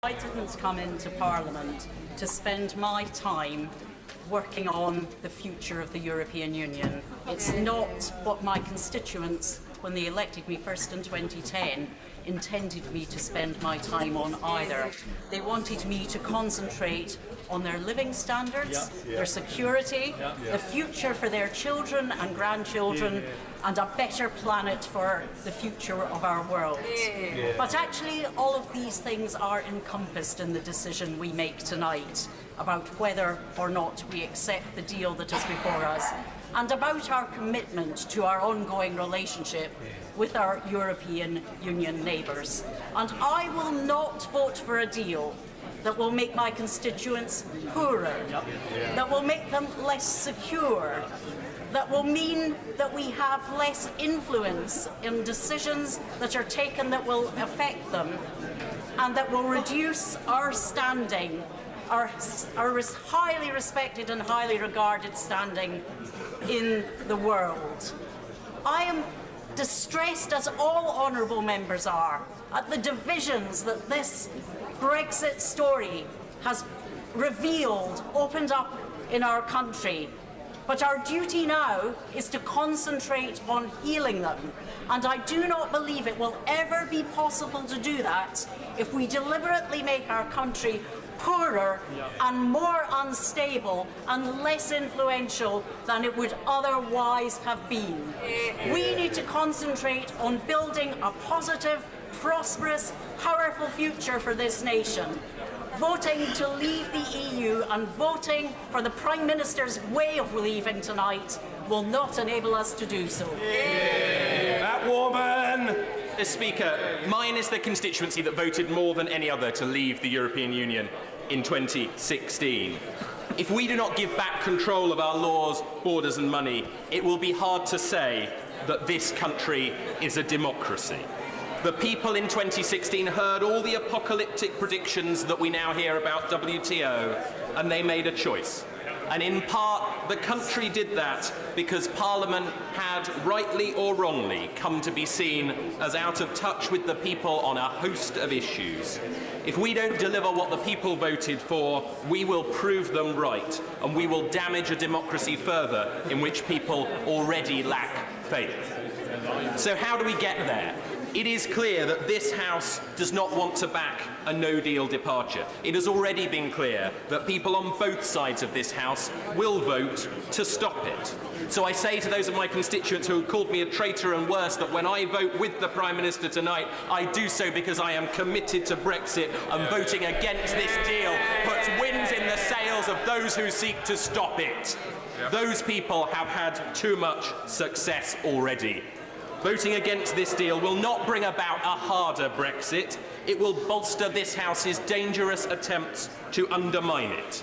I didn't come into Parliament to spend my time working on the future of the European Union. It's not what my constituents, when they elected me first in 2010, intended me to spend my time on either. They wanted me to concentrate on their living standards, their security, the future for their children and grandchildren, and a better planet for the future of our world. But actually, all of these things are encompassed in the decision we make tonight about whether or not we accept the deal that is before us, and about our commitment to our ongoing relationship with our European Union neighbours. And I will not vote for a deal that will make my constituents poorer, that will make them less secure, that will mean that we have less influence in decisions that are taken that will affect them, and that will reduce our standing, our highly respected and highly regarded standing in the world. I am distressed, as all honourable members are, at the divisions that this Brexit story has revealed, opened up in our country. But our duty now is to concentrate on healing them. And I do not believe it will ever be possible to do that if we deliberately make our country poorer and more unstable and less influential than it would otherwise have been. We need to concentrate on building a positive, prosperous, powerful future for this nation. Voting to leave the EU and voting for the Prime Minister's way of leaving tonight will not enable us to do so. That woman! Mr. Speaker, mine is the constituency that voted more than any other to leave the European Union in 2016. If we do not give back control of our laws, borders and money, it will be hard to say that this country is a democracy. The people in 2016 heard all the apocalyptic predictions that we now hear about WTO, and they made a choice. And in part, the country did that because Parliament had, rightly or wrongly, come to be seen as out of touch with the people on a host of issues. If we don't deliver what the people voted for, we will prove them right, and we will damage a democracy further in which people already lack faith. So how do we get there? It is clear that this House does not want to back a no-deal departure. It has already been clear that people on both sides of this House will vote to stop it. So I say to those of my constituents who have called me a traitor and worse that when I vote with the Prime Minister tonight, I do so because I am committed to Brexit, and voting against this deal puts winds in the sails of those who seek to stop it. Those people have had too much success already. Voting against this deal will not bring about a harder Brexit. It will bolster this House's dangerous attempts to undermine it.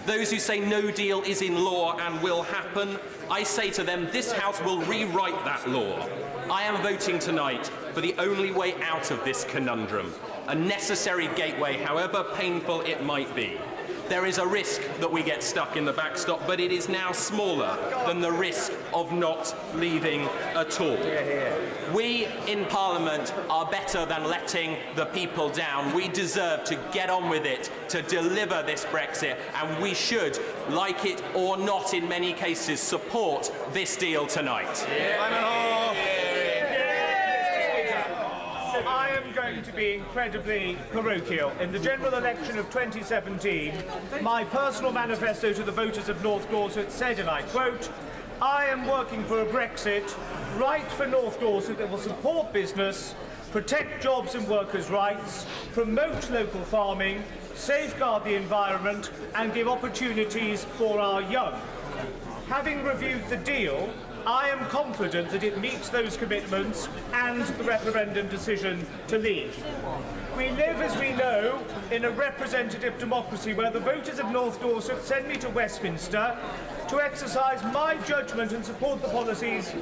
Those who say no deal is in law and will happen, I say to them this House will rewrite that law. I am voting tonight for the only way out of this conundrum, a necessary gateway, however painful it might be. There is a risk that we get stuck in the backstop, but it is now smaller than the risk of not leaving at all. We in Parliament are better than letting the people down. We deserve to get on with it, to deliver this Brexit, and we should, like it or not in many cases, support this deal tonight. I am going to be incredibly parochial. In the general election of 2017, my personal manifesto to the voters of North Dorset said, and I quote, "I am working for a Brexit right for North Dorset that will support business, protect jobs and workers' rights, promote local farming, safeguard the environment and give opportunities for our young." Having reviewed the deal, I am confident that it meets those commitments and the referendum decision to leave. We live, as we know, in a representative democracy where the voters of North Dorset send me to Westminster to exercise my judgment and support the policies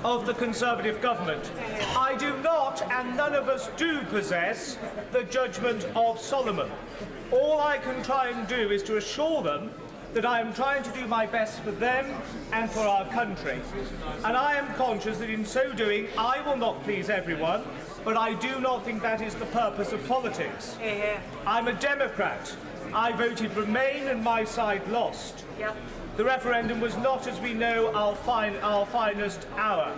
of the Conservative government. I do not, and none of us do, possess the judgment of Solomon. All I can try and do is to assure them that I am trying to do my best for them and for our country. And I am conscious that in so doing, I will not please everyone, but I do not think that is the purpose of politics. I'm a Democrat. I voted Remain and my side lost. The referendum was not, as we know, our finest hour.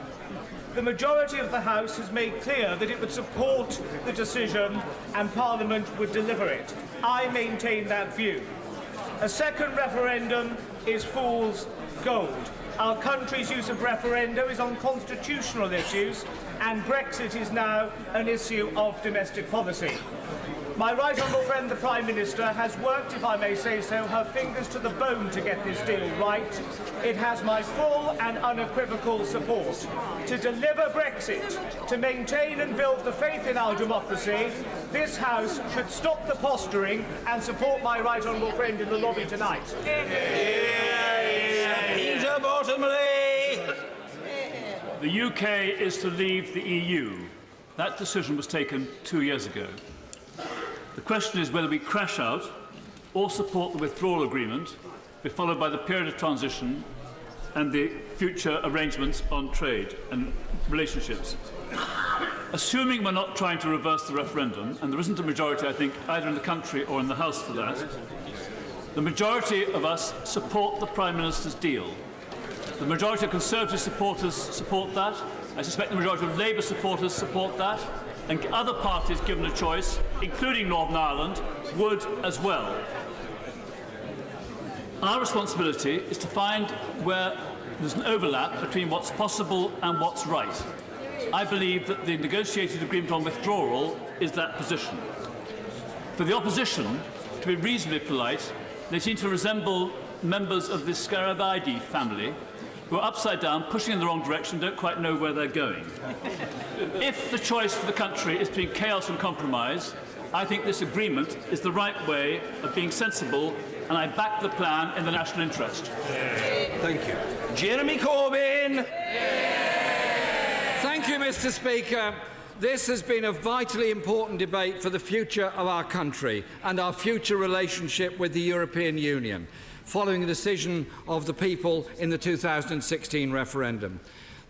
The majority of the House has made clear that it would support the decision and Parliament would deliver it. I maintain that view. A second referendum is fool's gold. Our country's use of referenda is on constitutional issues, and Brexit is now an issue of domestic policy. My right honourable friend, the Prime Minister, has worked, if I may say so, her fingers to the bone to get this deal right. It has my full and unequivocal support. To deliver Brexit, to maintain and build the faith in our democracy, this House should stop the posturing and support my right honourable friend in the lobby tonight. Peter Bottomley. The UK is to leave the EU. That decision was taken 2 years ago. The question is whether we crash out or support the withdrawal agreement, be followed by the period of transition and the future arrangements on trade and relationships. Assuming we're not trying to reverse the referendum, and there isn't a majority, I think, either in the country or in the House for that, the majority of us support the Prime Minister's deal. The majority of Conservative supporters support that. I suspect the majority of Labour supporters support that. And other parties, given a choice, including Northern Ireland, would as well. Our responsibility is to find where there's an overlap between what's possible and what's right. I believe that the negotiated agreement on withdrawal is that position. For the opposition, to be reasonably polite, they seem to resemble members of the Scarabaei family, who are upside down, pushing in the wrong direction, don't quite know where they're going. If the choice for the country is between chaos and compromise, I think this agreement is the right way of being sensible, and I back the plan in the national interest. Thank you. Jeremy Corbyn. Thank you, Mr. Speaker. This has been a vitally important debate for the future of our country and our future relationship with the European Union, following the decision of the people in the 2016 referendum.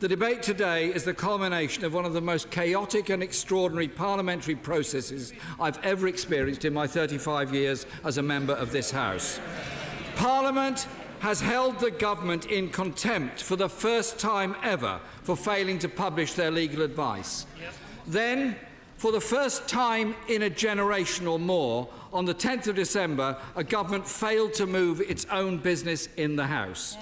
The debate today is the culmination of one of the most chaotic and extraordinary parliamentary processes I've ever experienced in my 35 years as a member of this House. Parliament has held the government in contempt for the first time ever for failing to publish their legal advice. Then, for the first time in a generation or more, on the 10th of December, a government failed to move its own business in the House.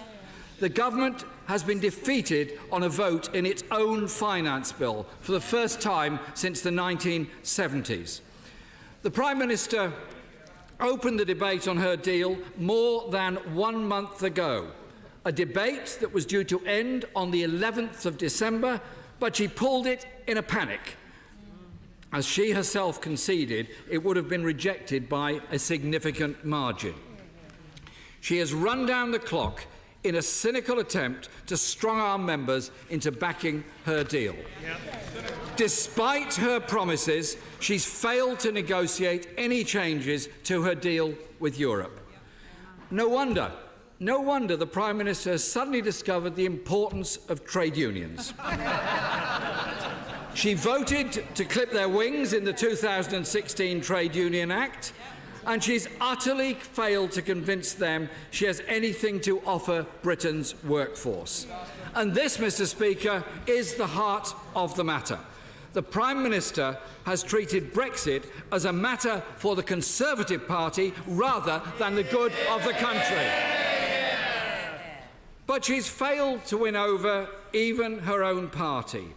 The government has been defeated on a vote in its own finance bill for the first time since the 1970s. The Prime Minister opened the debate on her deal more than 1 month ago, a debate that was due to end on the 11th of December, but she pulled it in a panic. As she herself conceded, it would have been rejected by a significant margin. She has run down the clock in a cynical attempt to strong-arm members into backing her deal. Despite her promises, she's failed to negotiate any changes to her deal with Europe. No wonder the Prime Minister has suddenly discovered the importance of trade unions. She voted to clip their wings in the 2016 Trade Union Act, and she's utterly failed to convince them she has anything to offer Britain's workforce. And this, Mr. Speaker, is the heart of the matter. The Prime Minister has treated Brexit as a matter for the Conservative Party rather than the good of the country. But she's failed to win over even her own party.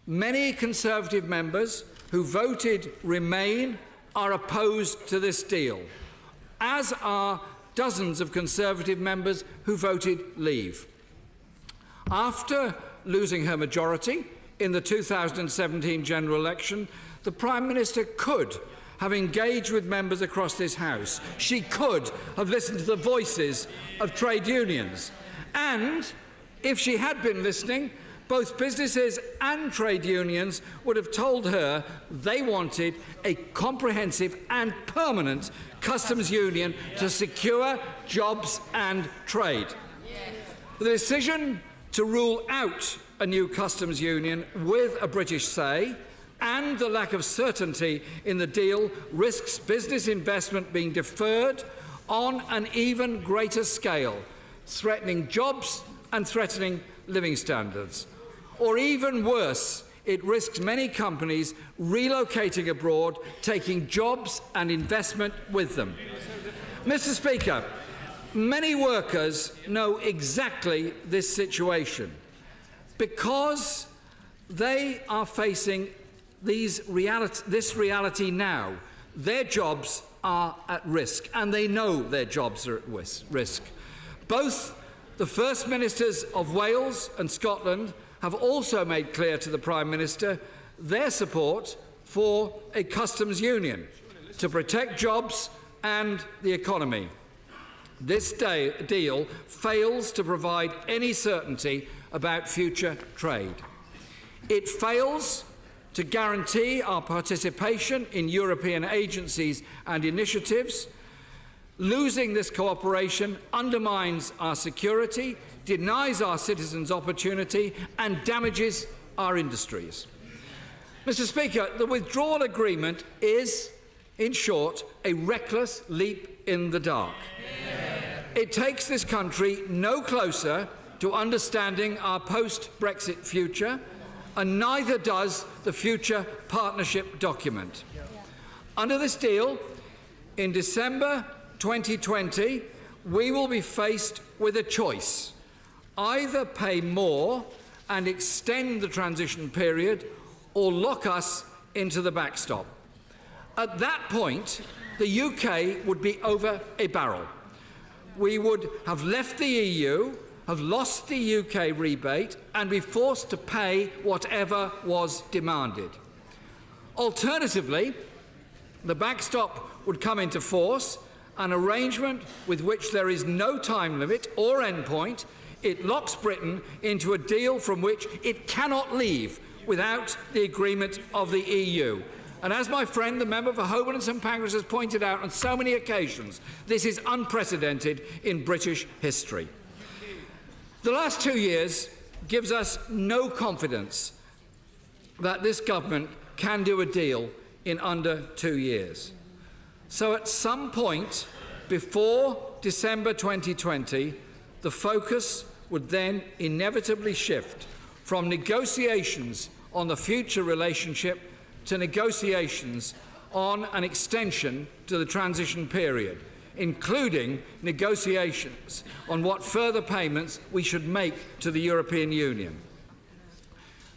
Many Conservative members who voted Remain are opposed to this deal, as are dozens of Conservative members who voted Leave. After losing her majority in the 2017 general election, the Prime Minister could have engaged with members across this House. She could have listened to the voices of trade unions. And if she had been listening, both businesses and trade unions would have told her they wanted a comprehensive and permanent customs union to secure jobs and trade. The decision to rule out a new customs union with a British say and the lack of certainty in the deal risks business investment being deferred on an even greater scale, threatening jobs and threatening living standards. Or even worse, it risks many companies relocating abroad, taking jobs and investment with them. Mr. Speaker, many workers know exactly this situation because they are facing this reality now. Their jobs are at risk, and they know their jobs are at risk. Both the First Ministers of Wales and Scotland have also made clear to the Prime Minister their support for a customs union to protect jobs and the economy. This deal fails to provide any certainty about future trade. It fails to guarantee our participation in European agencies and initiatives. Losing this cooperation undermines our security, denies our citizens opportunity and damages our industries. Mr. Speaker, the withdrawal agreement is, in short, a reckless leap in the dark. It takes this country no closer to understanding our post-Brexit future, and neither does the future partnership document. Under this deal, in December 2020, we will be faced with a choice: either pay more and extend the transition period, or lock us into the backstop. At that point, the UK would be over a barrel. We would have left the EU, have lost the UK rebate, and be forced to pay whatever was demanded. Alternatively, the backstop would come into force, an arrangement with which there is no time limit or endpoint. It locks Britain into a deal from which it cannot leave without the agreement of the EU. And as my friend, the member for Holborn and St Pancras, has pointed out on so many occasions, this is unprecedented in British history. The last 2 years gives us no confidence that this government can do a deal in under 2 years. So at some point before December 2020, the focus would then inevitably shift from negotiations on the future relationship to negotiations on an extension to the transition period, including negotiations on what further payments we should make to the European Union.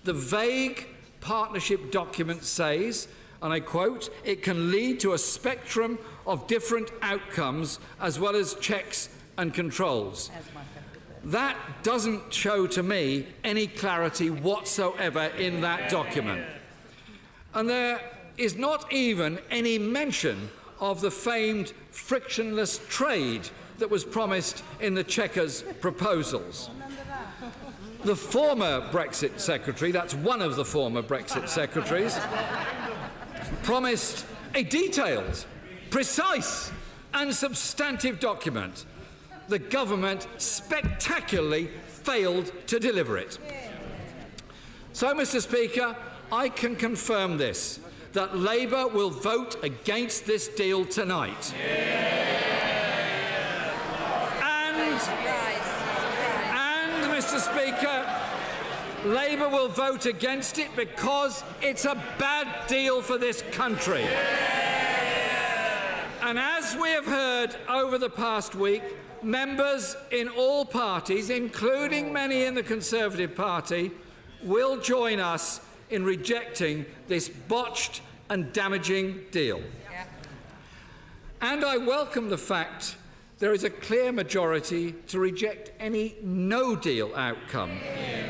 The vague partnership document says, and I quote, "It can lead to a spectrum of different outcomes as well as checks and controls." That doesn't show to me any clarity whatsoever in that document. And there is not even any mention of the famed frictionless trade that was promised in the Chequers proposals. The former Brexit secretary, that's one of the former Brexit secretaries, promised a detailed, precise and substantive document. The government spectacularly failed to deliver it. So, Mr. Speaker, I can confirm this, that Labour will vote against this deal tonight. And, Mr. Speaker, Labour will vote against it because it's a bad deal for this country. And as we have heard over the past week, members in all parties, including many in the Conservative Party, will join us in rejecting this botched and damaging deal. And I welcome the fact there is a clear majority to reject any no-deal outcome.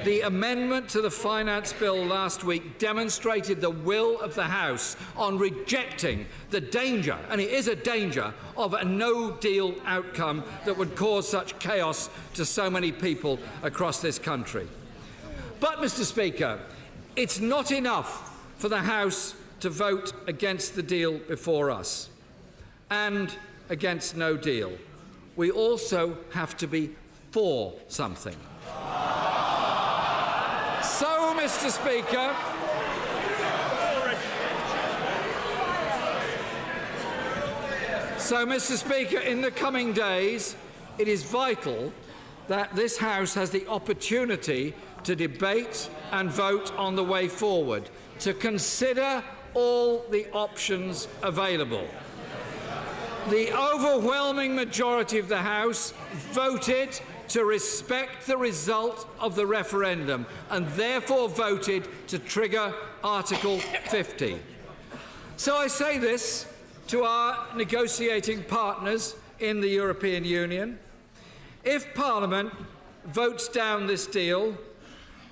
The amendment to the Finance Bill last week demonstrated the will of the House on rejecting the danger, and it is a danger, of a no-deal outcome that would cause such chaos to so many people across this country. But, Mr. Speaker, it's not enough for the House to vote against the deal before us and against no deal. We also have to be for something. So, Mr. Speaker, in the coming days, it is vital that this House has the opportunity to debate and vote on the way forward, to consider all the options available. The overwhelming majority of the House voted to respect the result of the referendum and therefore voted to trigger Article 50. So I say this to our negotiating partners in the European Union. If Parliament votes down this deal,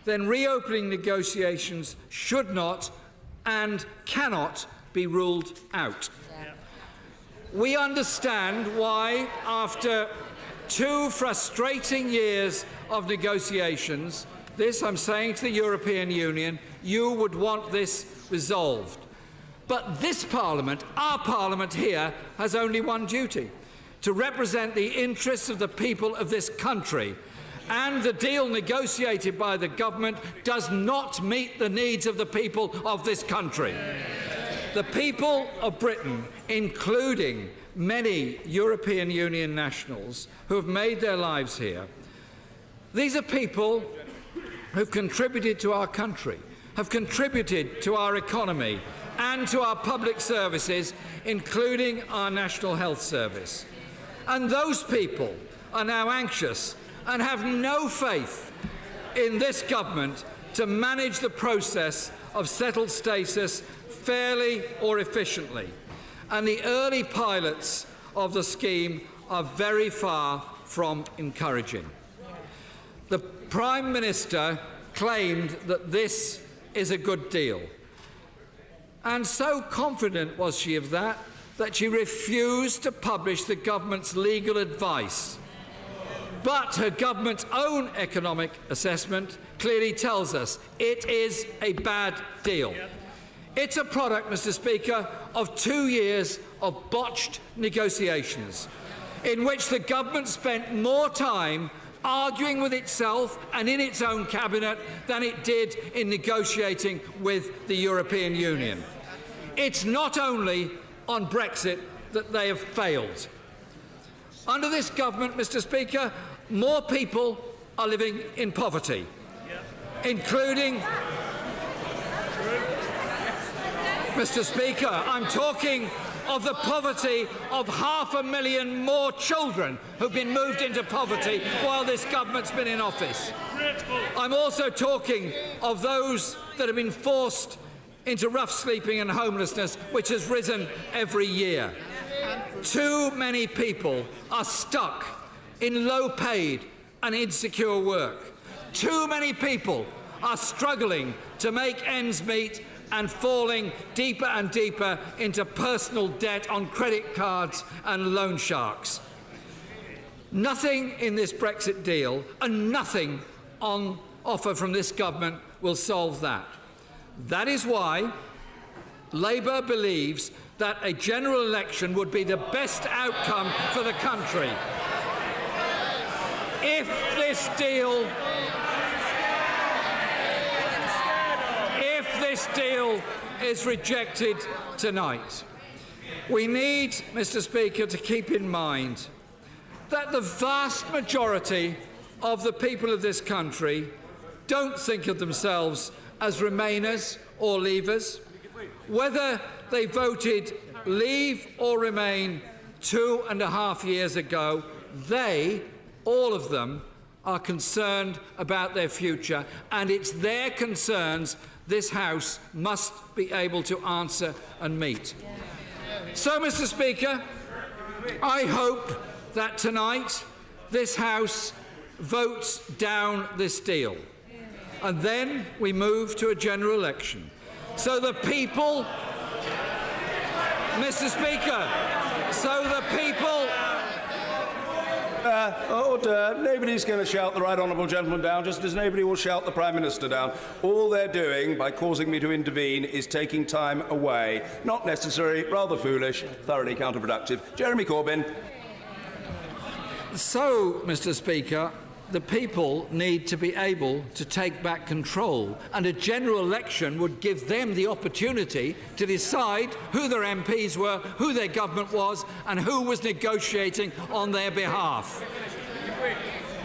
then reopening negotiations should not and cannot be ruled out. We understand why, after 2 frustrating years of negotiations, this I'm saying to the European Union, you would want this resolved. But this Parliament, our Parliament here, has only one duty: to represent the interests of the people of this country. And the deal negotiated by the government does not meet the needs of the people of this country. The people of Britain, including many European Union nationals who have made their lives here, these are people who've contributed to our country, have contributed to our economy and to our public services, including our National Health Service. And those people are now anxious and have no faith in this government to manage the process of settled status fairly or efficiently. And the early pilots of the scheme are very far from encouraging. The Prime Minister claimed that this is a good deal. And so confident was she of that she refused to publish the government's legal advice. But her government's own economic assessment clearly tells us it is a bad deal. It's a product, Mr. Speaker, of 2 years of botched negotiations, in which the government spent more time arguing with itself and in its own cabinet than it did in negotiating with the European Union. It's not only on Brexit that they have failed. Under this government, Mr. Speaker, more people are living in poverty, including... Mr. Speaker, I'm talking of the poverty of 500,000 more children who've been moved into poverty while this government's been in office. I'm also talking of those that have been forced into rough sleeping and homelessness, which has risen every year. Too many people are stuck in low-paid and insecure work. Too many people are struggling to make ends meet and falling deeper and deeper into personal debt on credit cards and loan sharks. Nothing in this Brexit deal and nothing on offer from this government will solve that. That is why Labour believes that a general election would be the best outcome for the country. If this deal is rejected tonight, we need, Mr. Speaker, to keep in mind that the vast majority of the people of this country don't think of themselves as Remainers or Leavers. Whether they voted Leave or Remain 2.5 years ago, they, all of them, are concerned about their future, and it's their concerns this House must be able to answer and meet. So, Mr. Speaker, I hope that tonight this House votes down this deal, and then we move to a general election. So the people, Mr. Speaker, so the people Order. Nobody's going to shout the right honourable gentleman down, just as nobody will shout the Prime Minister down. All they're doing, by causing me to intervene, is taking time away. Not necessary, rather foolish, thoroughly counterproductive. Jeremy Corbyn. So, Mr. Speaker, the people need to be able to take back control, and a general election would give them the opportunity to decide who their MPs were, who their government was, and who was negotiating on their behalf.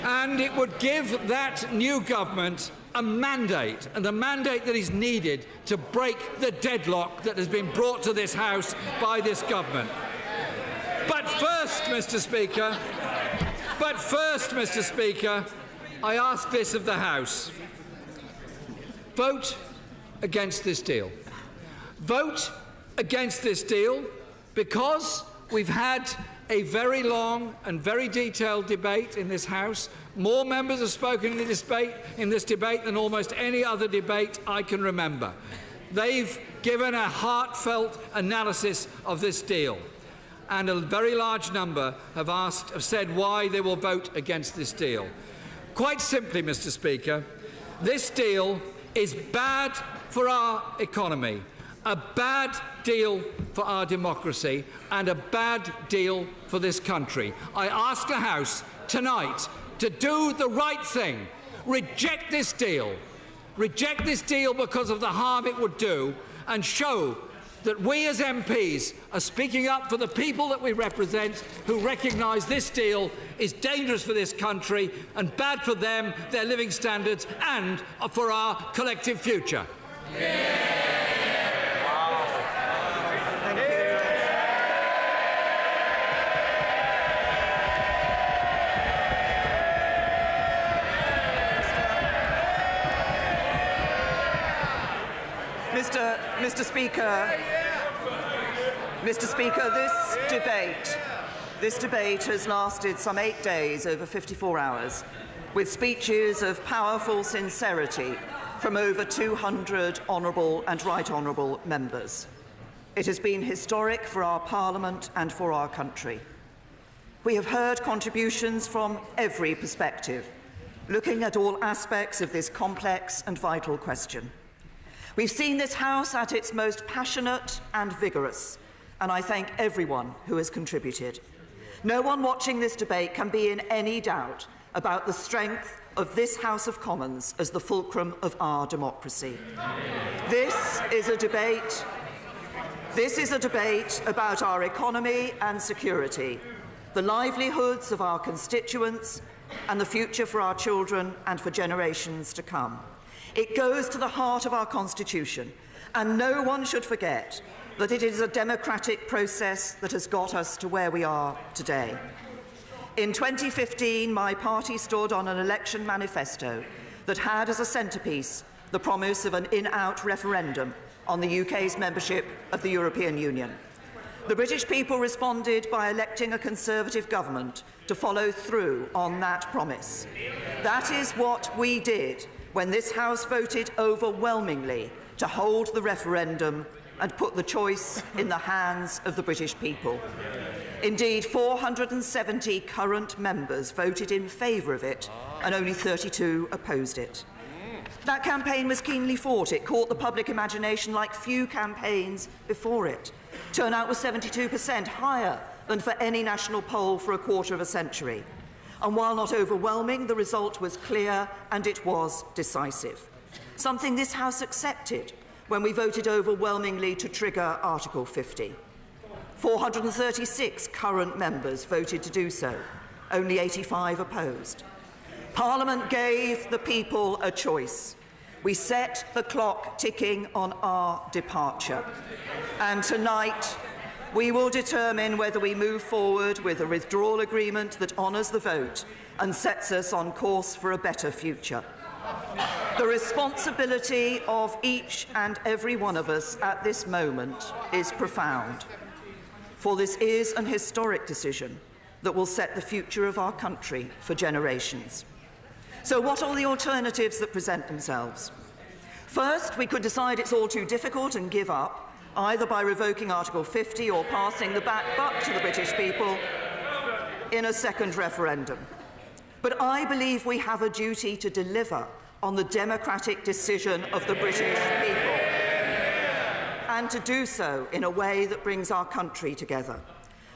And it would give that new government a mandate, and the mandate that is needed to break the deadlock that has been brought to this House by this government. But first, Mr. Speaker, I ask this of the House. Vote against this deal. Vote against this deal because we've had a very long and very detailed debate in this House. More members have spoken in this debate than almost any other debate I can remember. They've given a heartfelt analysis of this deal, and a very large number have said why they will vote against this deal. Quite simply, Mr. Speaker, this deal is bad for our economy, a bad deal for our democracy, and a bad deal for this country. I ask the House tonight to do the right thing. Reject this deal. Reject this deal because of the harm it would do, and show that we as MPs are speaking up for the people that we represent, who recognise this deal is dangerous for this country and bad for them, their living standards, and for our collective future. Mr. Speaker, this debate has lasted some 8 days, over 54 hours, with speeches of powerful sincerity from over 200 honourable and right honourable members. It has been historic for our Parliament and for our country. We have heard contributions from every perspective, looking at all aspects of this complex and vital question. We've seen this House at its most passionate and vigorous, and I thank everyone who has contributed. No one watching this debate can be in any doubt about the strength of this House of Commons as the fulcrum of our democracy. This is a debate about our economy and security, the livelihoods of our constituents, and the future for our children and for generations to come. It goes to the heart of our Constitution, and no one should forget that it is a democratic process that has got us to where we are today. In 2015, my party stood on an election manifesto that had as a centrepiece the promise of an in-out referendum on the UK's membership of the European Union. The British people responded by electing a Conservative government to follow through on that promise. That is what we did when this House voted overwhelmingly to hold the referendum and put the choice in the hands of the British people. Indeed, 470 current members voted in favour of it, and only 32 opposed it. That campaign was keenly fought. It caught the public imagination like few campaigns before it. Turnout was 72%, higher than for any national poll for a quarter of a century. And while not overwhelming, the result was clear and it was decisive. Something this House accepted when we voted overwhelmingly to trigger Article 50. 436 current members voted to do so, only 85 opposed. Parliament gave the people a choice. We set the clock ticking on our departure. And tonight, we will determine whether we move forward with a withdrawal agreement that honours the vote and sets us on course for a better future. The responsibility of each and every one of us at this moment is profound, for this is an historic decision that will set the future of our country for generations. So what are the alternatives that present themselves? First, we could decide it's all too difficult and give up, either by revoking Article 50 or passing the back buck to the British people. in a second referendum. But I believe we have a duty to deliver on the democratic decision of the British people, and to do so in a way that brings our country together.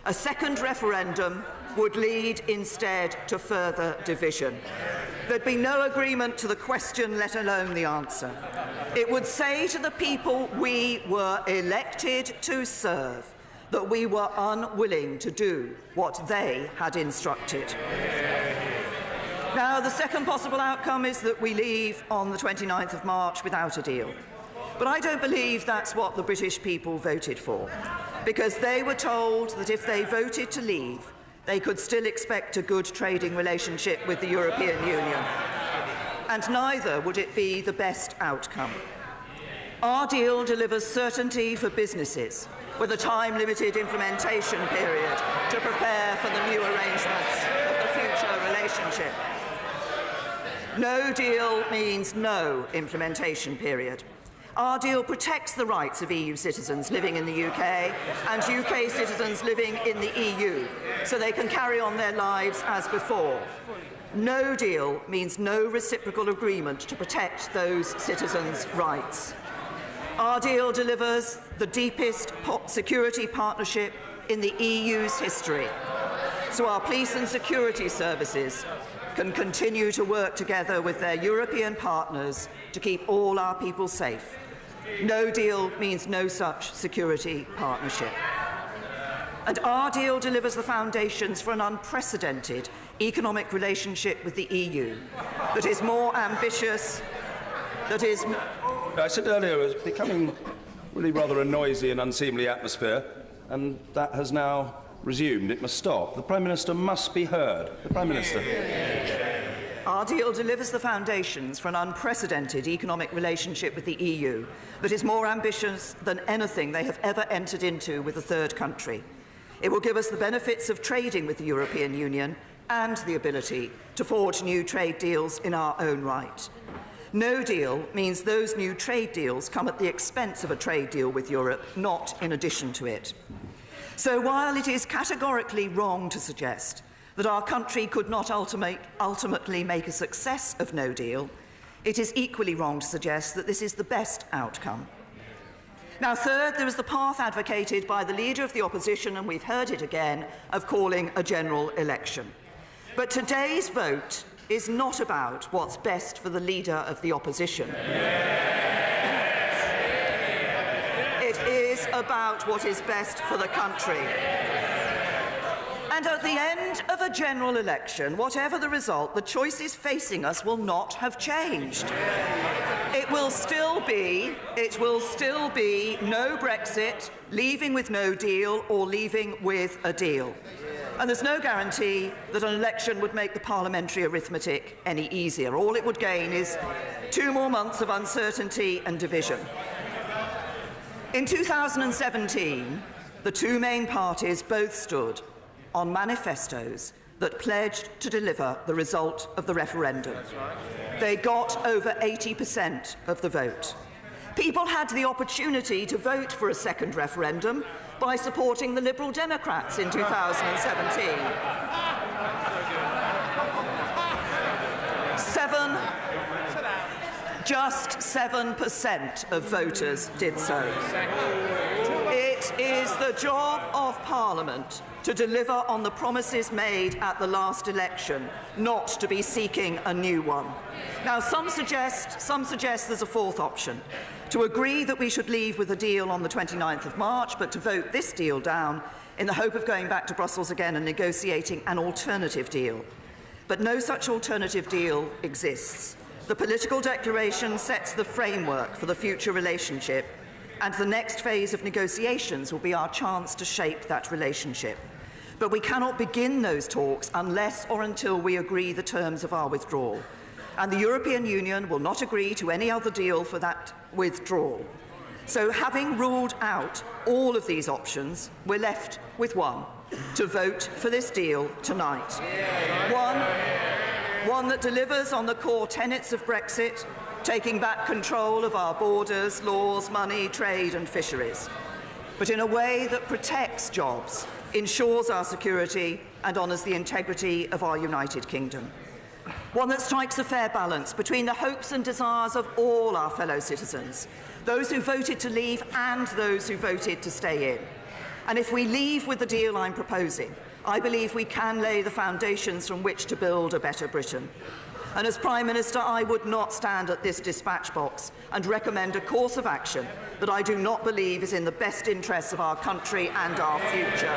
A second referendum would lead instead to further division. There'd be no agreement to the question, let alone the answer. It would say to the people we were elected to serve that we were unwilling to do what they had instructed. Now, the second possible outcome is that we leave on the 29th of March without a deal. But I don't believe that's what the British people voted for, because they were told that if they voted to leave, they could still expect a good trading relationship with the European Union. And neither would it be the best outcome. Our deal delivers certainty for businesses, with a time-limited implementation period to prepare for the new arrangements of the future relationship. No deal means no implementation period. Our deal protects the rights of EU citizens living in the UK and UK citizens living in the EU, so they can carry on their lives as before. No deal means no reciprocal agreement to protect those citizens' rights. Our deal delivers the deepest security partnership in the EU's history, so our police and security services can continue to work together with their European partners to keep all our people safe. No deal means no such security partnership. And our deal delivers the foundations for an unprecedented economic relationship with the EU that is more ambitious, that is... I said earlier it was becoming really rather a noisy and unseemly atmosphere, and that has now resumed. It must stop. The Prime Minister must be heard. The Prime Minister. Our deal delivers the foundations for an unprecedented economic relationship with the EU that is more ambitious than anything they have ever entered into with a third country. It will give us the benefits of trading with the European Union and the ability to forge new trade deals in our own right. No deal means those new trade deals come at the expense of a trade deal with Europe, not in addition to it. So while it is categorically wrong to suggest that our country could not ultimately make a success of no deal, it is equally wrong to suggest that this is the best outcome. Now, third, there is the path advocated by the Leader of the Opposition, and we've heard it again, of calling a general election. But today's vote is not about what's best for the Leader of the Opposition. It is about what is best for the country. And at the end of a general election, whatever the result, the choices facing us will not have changed. It will still be no Brexit, leaving with no deal, or leaving with a deal. And there's no guarantee that an election would make the parliamentary arithmetic any easier. All it would gain is 2 more months of uncertainty and division. In 2017, the two main parties both stood on manifestos that pledged to deliver the result of the referendum. They got over 80% of the vote. People had the opportunity to vote for a second referendum by supporting the Liberal Democrats in 2017. Just 7% of voters did so. It is the job of Parliament to deliver on the promises made at the last election, not to be seeking a new one. Now, some suggest there's a fourth option, to agree that we should leave with a deal on the 29th of March, but to vote this deal down in the hope of going back to Brussels again and negotiating an alternative deal. But no such alternative deal exists. The political declaration sets the framework for the future relationship, and the next phase of negotiations will be our chance to shape that relationship. But we cannot begin those talks unless or until we agree the terms of our withdrawal. And the European Union will not agree to any other deal for that withdrawal. So, having ruled out all of these options, we're left with one: to vote for this deal tonight. One that delivers on the core tenets of Brexit, taking back control of our borders, laws, money, trade and fisheries. but in a way that protects jobs, ensures our security and honours the integrity of our United Kingdom. One that strikes a fair balance between the hopes and desires of all our fellow citizens, those who voted to leave and those who voted to stay in. And if we leave with the deal I'm proposing, I believe we can lay the foundations from which to build a better Britain. And as Prime Minister, I would not stand at this dispatch box and recommend a course of action that I do not believe is in the best interests of our country and our future.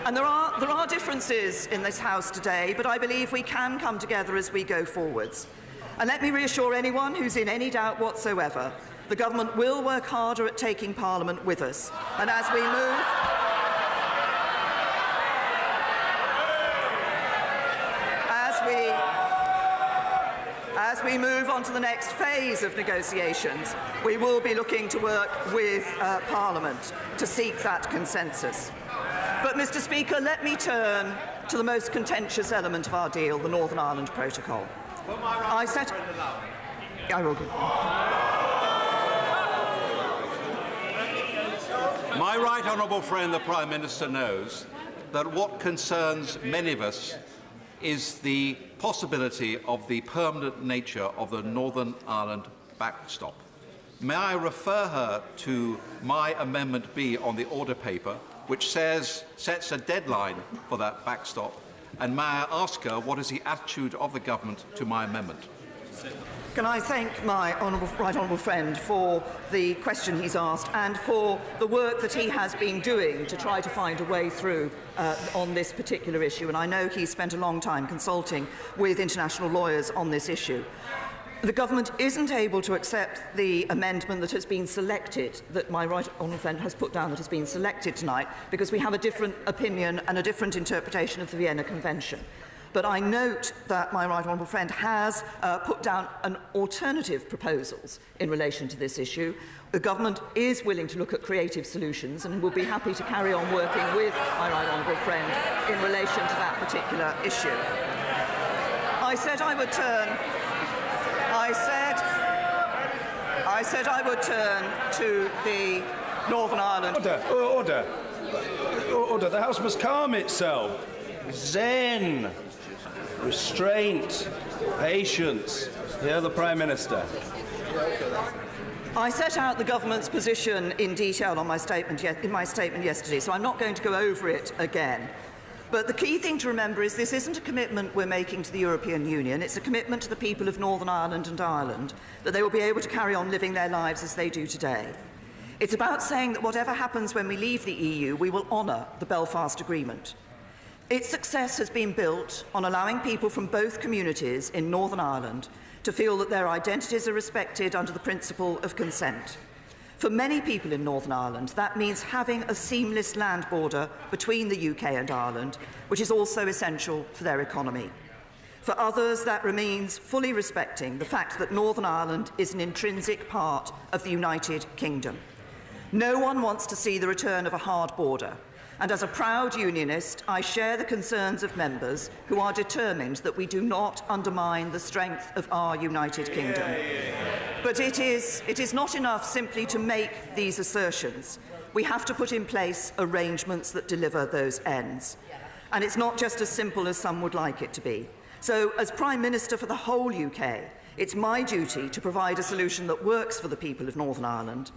And there are differences in this House today, but I believe we can come together as we go forwards. And let me reassure anyone who's in any doubt whatsoever, the government will work harder at taking Parliament with us. And as we move on to the next phase of negotiations, we will be looking to work with Parliament to seek that consensus. But, Mr. Speaker, let me turn to the most contentious element of our deal, the Northern Ireland Protocol. My right honourable friend, the Prime Minister, knows that what concerns many of us is the possibility of the permanent nature of the Northern Ireland backstop. May I refer her to my Amendment B on the order paper, which sets a deadline for that backstop, and may I ask her what is the attitude of the government to my amendment? Can I thank my right honourable friend for the question he's asked and for the work that he has been doing to try to find a way through on this particular issue. And I know he's spent a long time consulting with international lawyers on this issue. The government isn't able to accept the amendment that has been selected, that my right honourable friend has put down that has been selected tonight, because we have a different opinion and a different interpretation of the Vienna Convention. But I note that my right honourable friend has put down an alternative proposals in relation to this issue. The government is willing to look at creative solutions and will be happy to carry on working with my right honourable friend in relation to that particular issue. I said I would turn to the Northern Ireland. Order. The House must calm itself. Zen. Restraint, patience. Hear the Prime Minister. I set out the government's position in detail on my statement yesterday, so I'm not going to go over it again. But the key thing to remember is this isn't a commitment we're making to the European Union. It's a commitment to the people of Northern Ireland and Ireland that they will be able to carry on living their lives as they do today. It's about saying that whatever happens when we leave the EU, we will honour the Belfast Agreement. Its success has been built on allowing people from both communities in Northern Ireland to feel that their identities are respected under the principle of consent. For many people in Northern Ireland, that means having a seamless land border between the UK and Ireland, which is also essential for their economy. For others, that means fully respecting the fact that Northern Ireland is an intrinsic part of the United Kingdom. No one wants to see the return of a hard border. And as a proud unionist, I share the concerns of members who are determined that we do not undermine the strength of our United Kingdom. But it is not enough simply to make these assertions. We have to put in place arrangements that deliver those ends. And it's not just as simple as some would like it to be. So, as Prime Minister for the whole UK, it's my duty to provide a solution that works for the people of Northern Ireland.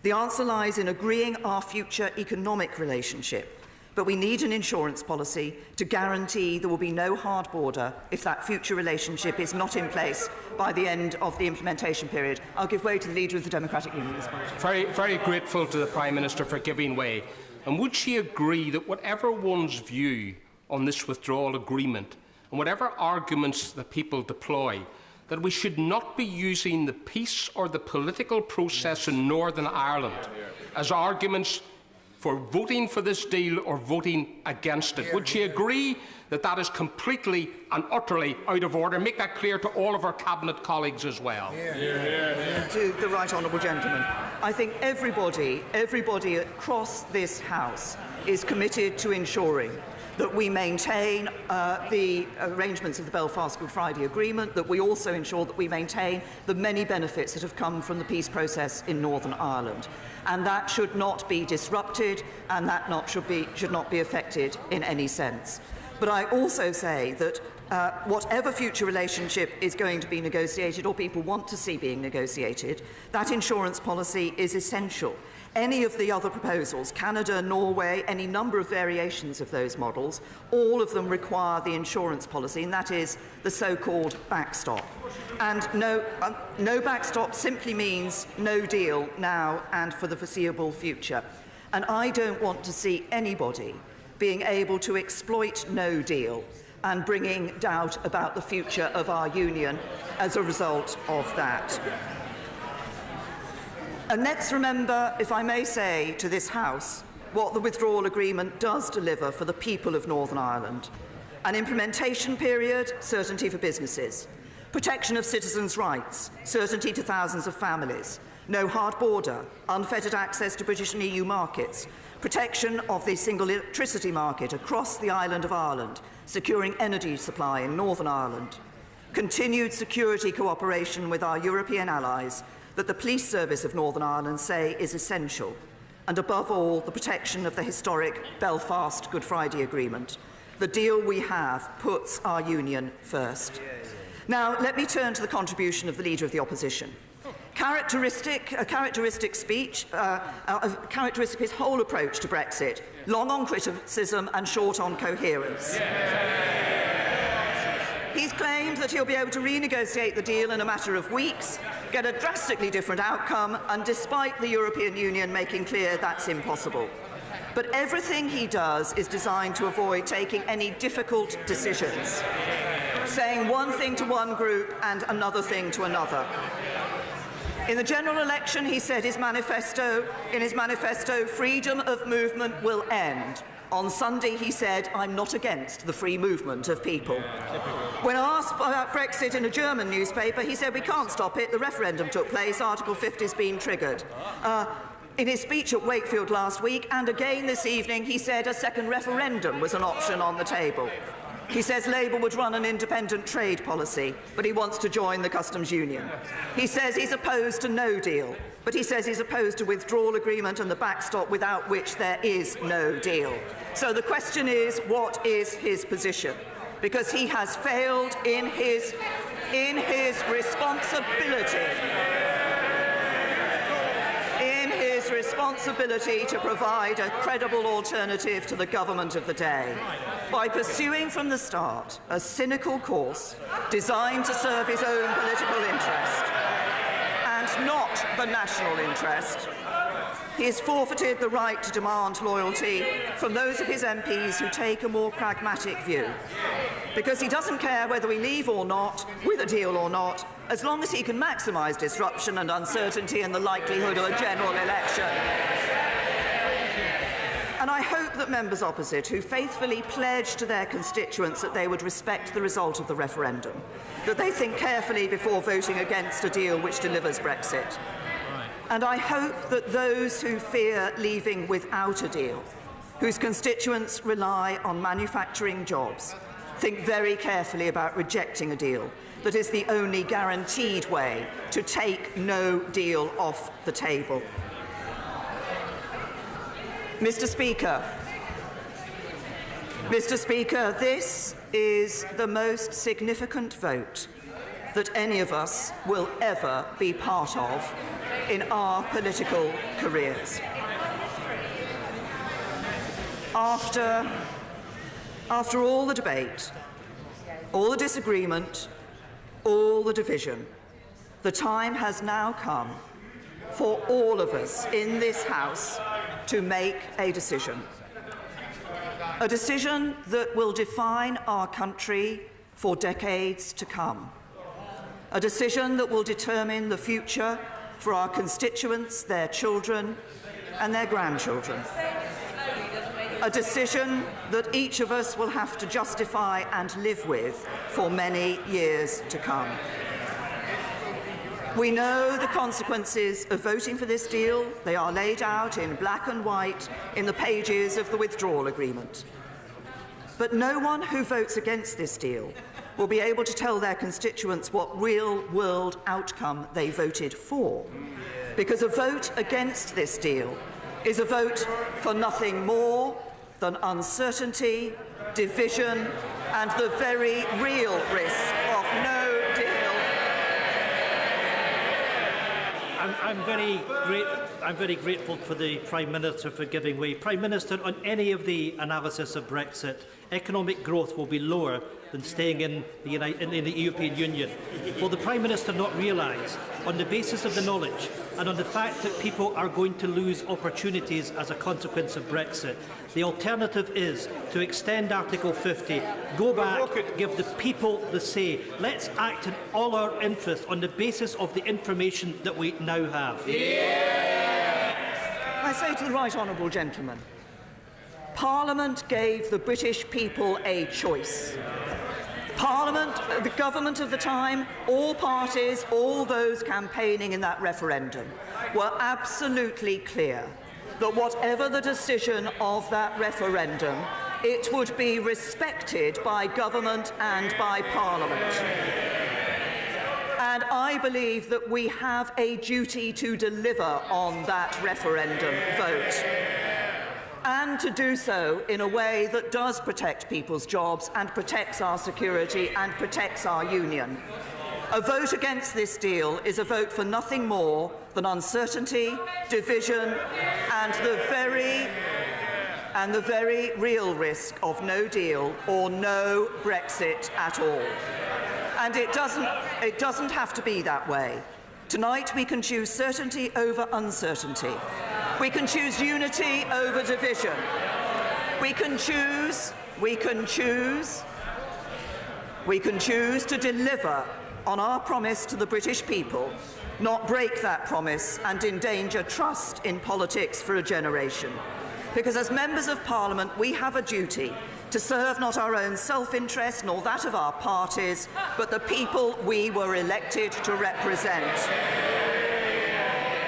The answer lies in agreeing our future economic relationship, but we need an insurance policy to guarantee there will be no hard border if that future relationship is not in place by the end of the implementation period. I'll give way to the Leader of the Democratic Union. Very grateful to the Prime Minister for giving way. And would she agree that whatever one's view on this withdrawal agreement, and whatever arguments the people deploy, that we should not be using the peace or the political process in Northern Ireland as arguments for voting for this deal or voting against it? Would she agree that that is completely and utterly out of order? Make that clear to all of our Cabinet colleagues as well. To the right honourable gentleman, I think everybody across this House is committed to ensuring that we maintain the arrangements of the Belfast Good Friday Agreement, that we also ensure that we maintain the many benefits that have come from the peace process in Northern Ireland. And that should not be disrupted, and that should not be affected in any sense. But I also say that whatever future relationship is going to be negotiated, or people want to see being negotiated, that insurance policy is essential. Any of the other proposals, Canada, Norway, any number of variations of those models, all of them require the insurance policy, and that is the so-called backstop. And no backstop simply means no deal now and for the foreseeable future. And I don't want to see anybody being able to exploit no deal and bringing doubt about the future of our union as a result of that. And let's remember, if I may say to this House, what the withdrawal agreement does deliver for the people of Northern Ireland. An implementation period, certainty for businesses. Protection of citizens' rights, certainty to thousands of families. No hard border, unfettered access to British and EU markets. Protection of the single electricity market across the island of Ireland, securing energy supply in Northern Ireland. Continued security cooperation with our European allies that the police service of Northern Ireland say is essential, and above all, the protection of the historic Belfast Good Friday Agreement. The deal we have puts our union first. Now, let me turn to the contribution of the Leader of the Opposition. Characteristic of his whole approach to Brexit, long on criticism and short on coherence. He's claimed that he'll be able to renegotiate the deal in a matter of weeks, get a drastically different outcome, and despite the European Union making clear that's impossible. But everything he does is designed to avoid taking any difficult decisions, saying one thing to one group and another thing to another. In the general election, he said in his manifesto, freedom of movement will end. On Sunday, he said, I'm not against the free movement of people. When asked about Brexit in a German newspaper, he said, we can't stop it. The referendum took place. Article 50 has been triggered. In his speech at Wakefield last week, and again this evening, he said a second referendum was an option on the table. He says Labour would run an independent trade policy, but he wants to join the customs union. He says he's opposed to no deal, but he says he's opposed to withdrawal agreement and the backstop without which there is no deal. So the question is, what is his position? Because he has failed in his responsibility to provide a credible alternative to the government of the day by pursuing from the start a cynical course designed to serve his own political interest and not the national interest. He has forfeited the right to demand loyalty from those of his MPs who take a more pragmatic view, because he doesn't care whether we leave or not, with a deal or not, as long as he can maximise disruption and uncertainty and the likelihood of a general election. And I hope that members opposite, who faithfully pledged to their constituents that they would respect the result of the referendum, that they think carefully before voting against a deal which delivers Brexit. And I hope that those who fear leaving without a deal, whose constituents rely on manufacturing jobs, think very carefully about rejecting a deal that is the only guaranteed way to take no deal off the table. Mr. Speaker, this is the most significant vote that any of us will ever be part of in our political careers. After all the debate, all the disagreement, all the division, the time has now come for all of us in this House to make a decision. A decision that will define our country for decades to come. A decision that will determine the future for our constituents, their children, and their grandchildren. A decision that each of us will have to justify and live with for many years to come. We know the consequences of voting for this deal. They are laid out in black and white in the pages of the withdrawal agreement. But no one who votes against this deal will be able to tell their constituents what real-world outcome they voted for, because a vote against this deal is a vote for nothing more than uncertainty, division, and the very real risk of no deal. I'm very grateful for the Prime Minister for giving way. Prime Minister, on any of the analysis of Brexit, economic growth will be lower than staying in the European Union. Will the Prime Minister not realise, on the basis of the knowledge and on the fact that people are going to lose opportunities as a consequence of Brexit, the alternative is to extend Article 50, go back, give the people the say. Let's act in all our interests on the basis of the information that we now have. I say to the right honourable gentleman, Parliament gave the British people a choice. Parliament, the government of the time, all parties, all those campaigning in that referendum were absolutely clear that whatever the decision of that referendum, it would be respected by government and by Parliament. And I believe that we have a duty to deliver on that referendum vote, and to do so in a way that does protect people's jobs and protects our security and protects our union. A vote against this deal is a vote for nothing more than uncertainty, division, and the very real risk of no deal or no Brexit at all. And it doesn't have to be that way. Tonight we can choose certainty over uncertainty. We can choose unity over division. We can choose to deliver on our promise to the British people, not break that promise and endanger trust in politics for a generation. Because as members of Parliament, we have a duty to serve not our own self-interest nor that of our parties, but the people we were elected to represent.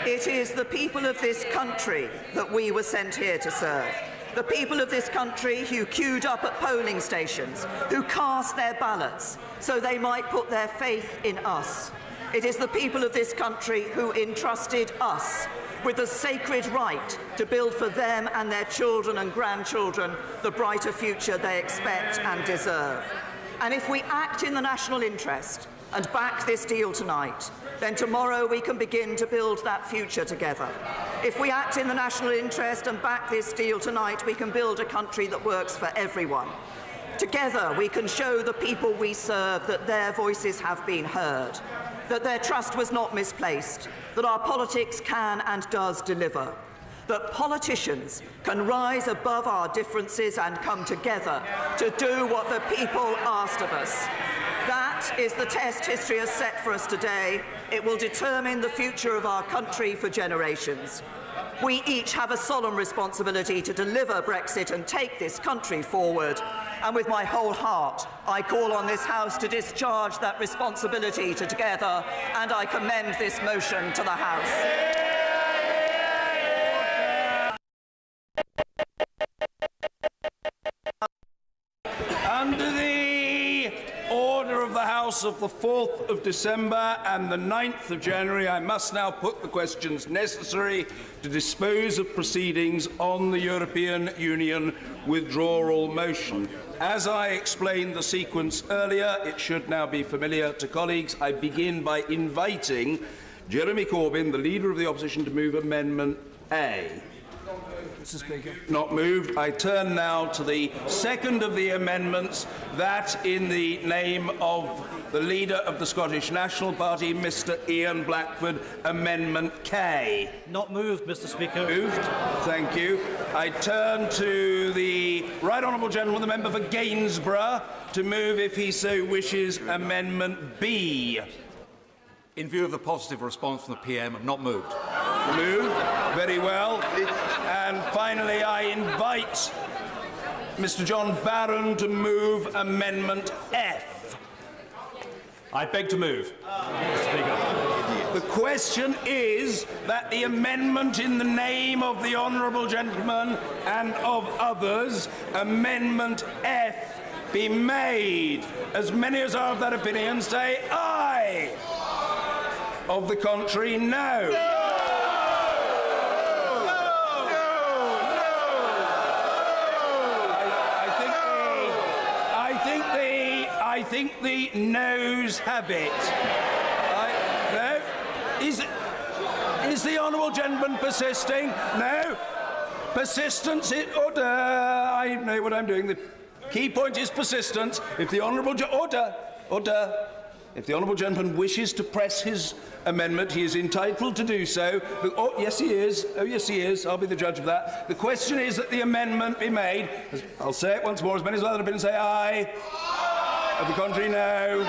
It is the people of this country that we were sent here to serve. The people of this country who queued up at polling stations, who cast their ballots so they might put their faith in us. It is the people of this country who entrusted us with the sacred right to build for them and their children and grandchildren the brighter future they expect and deserve. And if we act in the national interest and back this deal tonight, then tomorrow we can begin to build that future together. If we act in the national interest and back this deal tonight, we can build a country that works for everyone. Together we can show the people we serve that their voices have been heard, that their trust was not misplaced, that our politics can and does deliver, that politicians can rise above our differences and come together to do what the people asked of us. That is the test history has set for us today. It will determine the future of our country for generations. We each have a solemn responsibility to deliver Brexit and take this country forward. And with my whole heart, I call on this House to discharge that responsibility together, and I commend this motion to the House. Under the order of the House of the 4th of December and the 9th of January, I must now put the questions necessary to dispose of proceedings on the European Union withdrawal motion. As I explained the sequence earlier, it should now be familiar to colleagues. I begin by inviting Jeremy Corbyn, the Leader of the Opposition, to move Amendment A. Mr. Speaker. Not moved. I turn now to the second of the amendments, that in the name of the Leader of the Scottish National Party, Mr. Ian Blackford, Amendment K. Not moved, Mr. Speaker. Moved. Thank you. I turn to the Right Honourable Gentleman, the member for Gainsborough, to move, if he so wishes, Amendment B. In view of the positive response from the PM, not moved. Moved. Very well. And finally, I invite Mr. John Barron to move Amendment F. I beg to move. Mr. Speaker. The question is that the amendment in the name of the honourable gentleman and of others, Amendment F, be made. As many as are of that opinion say aye. Of the contrary, no. I think the noes have it. No? Is the honourable gentleman persisting? No? Persistence in order. I know what I'm doing. The key point is persistence. If the honourable order. If the honourable gentleman wishes to press his amendment, he is entitled to do so. Oh, yes, he is. Oh, yes, he is. I'll be the judge of that. The question is that the amendment be made. I'll say it once more. As many as other have been, say aye. Of the contrary, no.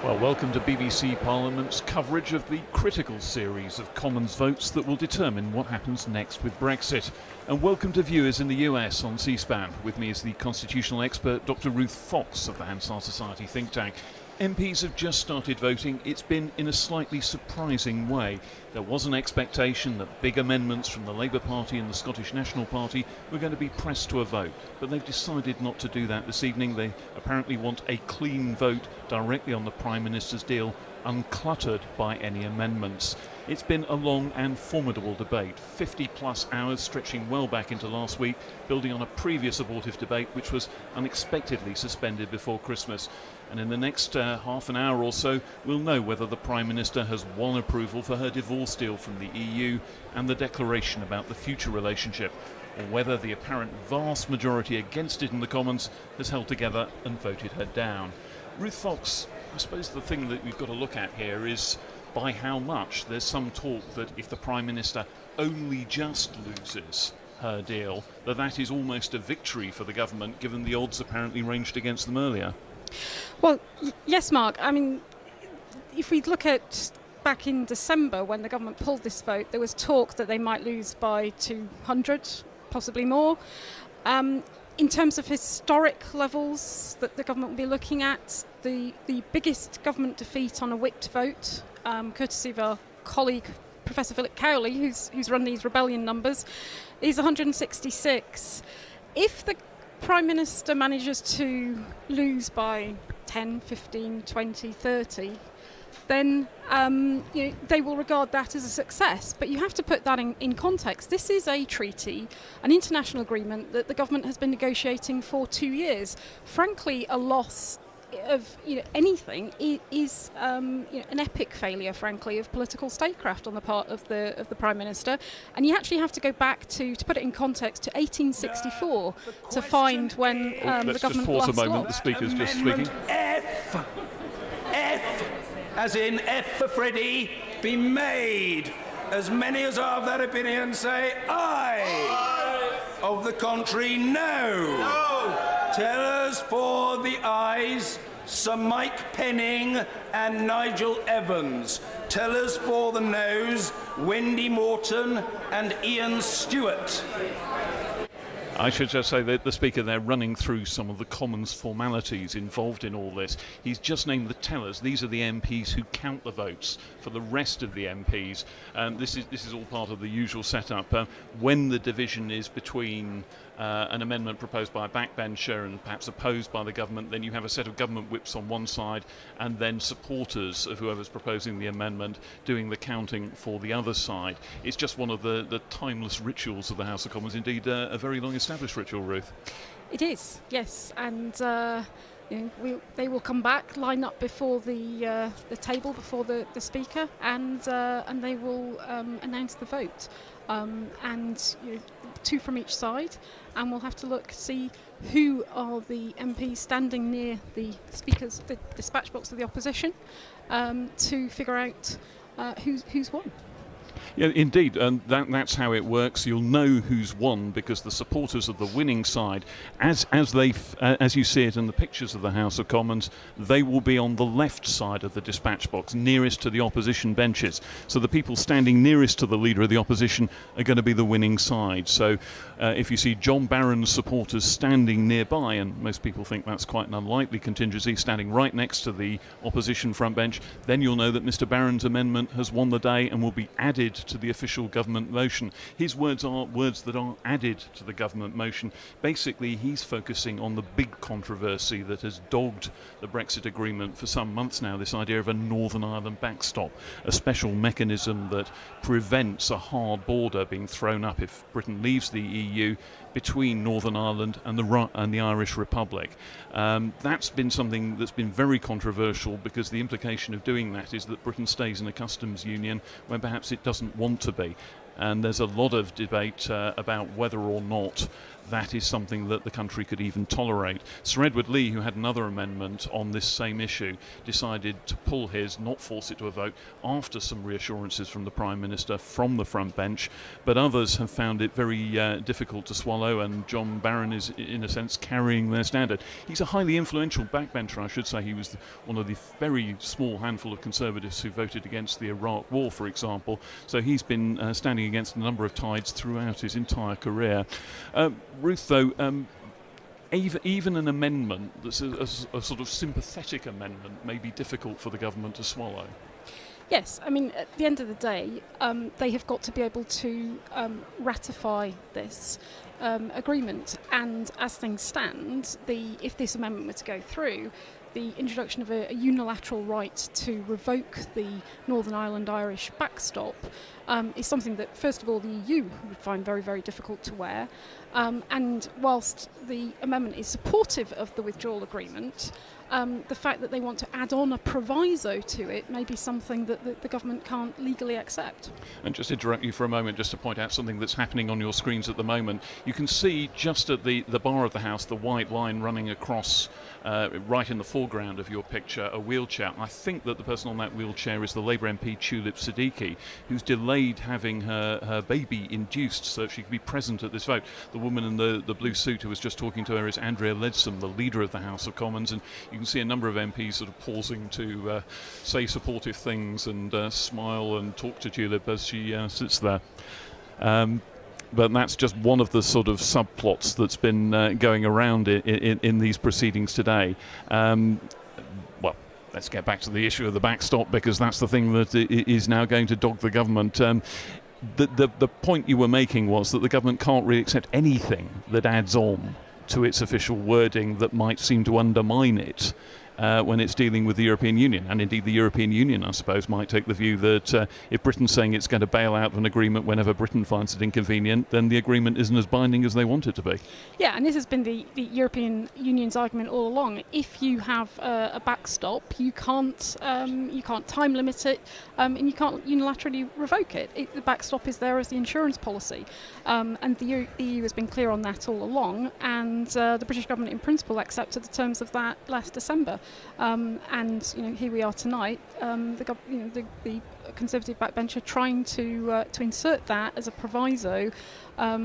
Well, welcome to BBC Parliament's coverage of the critical series of Commons votes that will determine what happens next with Brexit. And welcome to viewers in the US on C-SPAN. With me is the constitutional expert Dr. Ruth Fox of the Hansard Society think tank. MPs have just started voting. It's been in a slightly surprising way. There was an expectation that big amendments from the Labour Party and the Scottish National Party were going to be pressed to a vote, but they've decided not to do that this evening. They apparently want a clean vote directly on the Prime Minister's deal, uncluttered by any amendments. It's been a long and formidable debate, 50-plus hours stretching well back into last week, building on a previous abortive debate which was unexpectedly suspended before Christmas. And in the next half an hour or so, we'll know whether the Prime Minister has won approval for her divorce deal from the EU and the declaration about the future relationship, or whether the apparent vast majority against it in the Commons has held together and voted her down. Ruth Fox, I suppose the thing that we've got to look at here is by how much. There's some talk that if the Prime Minister only just loses her deal, that is almost a victory for the government, given the odds apparently ranged against them earlier. Well, yes, Mark. I mean, if we look at back in December when the government pulled this vote, there was talk that they might lose by 200, possibly more. In terms of historic levels that the government will be looking at, the biggest government defeat on a whipped vote, courtesy of our colleague Professor Philip Cowley, who's run these rebellion numbers, is 166. If the Prime Minister manages to lose by 10, 15, 20, 30, then they will regard that as a success. But you have to put that in context. This is a treaty, an international agreement that the government has been negotiating for 2 years. Frankly, a loss of anything is an epic failure, frankly, of political statecraft on the part of the Prime Minister. And you actually have to go back to put it in context to 1864 to find when the government last Let's just pause a moment. The Speaker's just speaking. F, as in F for Freddie, be made. As many as are of that opinion say aye. Of the contrary, no. Tellers for the ayes, Sir Mike Penning and Nigel Evans. Tellers for the noes, Wendy Morton and Ian Stewart. I should just say that the Speaker there running through some of the Commons formalities involved in all this. He's just named the tellers. These are the MPs who count the votes for the rest of the MPs. This is all part of the usual setup. When the division is between an amendment proposed by a backbencher and perhaps opposed by the government, then you have a set of government whips on one side and then supporters of whoever's proposing the amendment doing the counting for the other side. It's just one of the timeless rituals of the House of Commons, indeed a very long established ritual, Ruth. It is, yes, and they will come back, line up before the table, before the Speaker, and they will announce the vote. And two from each side, and we'll have to see who are the MPs standing near the Speaker's the dispatch box of the opposition to figure out who's won. Yeah, indeed, and that's how it works. You'll know who's won because the supporters of the winning side, as you see it in the pictures of the House of Commons, they will be on the left side of the dispatch box, nearest to the opposition benches. So the people standing nearest to the leader of the opposition are going to be the winning side. So if you see John Barron's supporters standing nearby, and most people think that's quite an unlikely contingency, standing right next to the opposition front bench, then you'll know that Mr. Barron's amendment has won the day and will be added to the official government motion. His words are words that are added to the government motion. Basically, he's focusing on the big controversy that has dogged the Brexit agreement for some months now, this idea of a Northern Ireland backstop, a special mechanism that prevents a hard border being thrown up if Britain leaves the EU between Northern Ireland and the Irish Republic. That's been something that's been very controversial because the implication of doing that is that Britain stays in a customs union when perhaps it doesn't want to be. And there's a lot of debate about whether or not that is something that the country could even tolerate. Sir Edward Lee, who had another amendment on this same issue, decided to pull his, not force it to a vote, after some reassurances from the Prime Minister from the front bench. But others have found it very difficult to swallow, and John Barron is, in a sense, carrying their standard. He's a highly influential backbencher, I should say. He was one of the very small handful of Conservatives who voted against the Iraq War, for example. So he's been standing against a number of tides throughout his entire career. Ruth, though, even an amendment that's a sort of sympathetic amendment may be difficult for the government to swallow. Yes, I mean, at the end of the day, they have got to be able to ratify this agreement. And as things stand, if this amendment were to go through, the introduction of a unilateral right to revoke the Northern Ireland Irish backstop is something that, first of all, the EU would find very, very difficult to wear. And whilst the amendment is supportive of the withdrawal agreement, the fact that they want to add on a proviso to it may be something that the government can't legally accept. And just interrupt you for a moment just to point out something that's happening on your screens at the moment. You can see just at the bar of the House the white line running across right in the foreground of your picture, a wheelchair. I think that the person on that wheelchair is the Labour MP Tulip Siddiqui, who's delayed having her baby induced so she could be present at this vote. The woman in the blue suit who was just talking to her is Andrea Leadsom, the leader of the House of Commons, and you can see a number of MPs sort of pausing to say supportive things and smile and talk to Tulip as she sits there. But that's just one of the sort of subplots that's been going around in these proceedings today. Well, let's get back to the issue of the backstop, because that's the thing that is now going to dog the government. The point you were making was that the government can't really accept anything that adds on to its official wording that might seem to undermine it when it's dealing with the European Union. And indeed the European Union, I suppose, might take the view that if Britain's saying it's going to bail out of an agreement whenever Britain finds it inconvenient, then the agreement isn't as binding as they want it to be. Yeah, and this has been the European Union's argument all along. If you have a backstop, you can't time limit it, and you can't unilaterally revoke it. The backstop is there as the insurance policy, and the EU has been clear on that all along, and the British government in principle accepted the terms of that last December. And here we are tonight, the Conservative backbencher trying to insert that as a proviso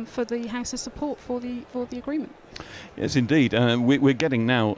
for the House's support for the agreement. Yes, indeed. We're getting now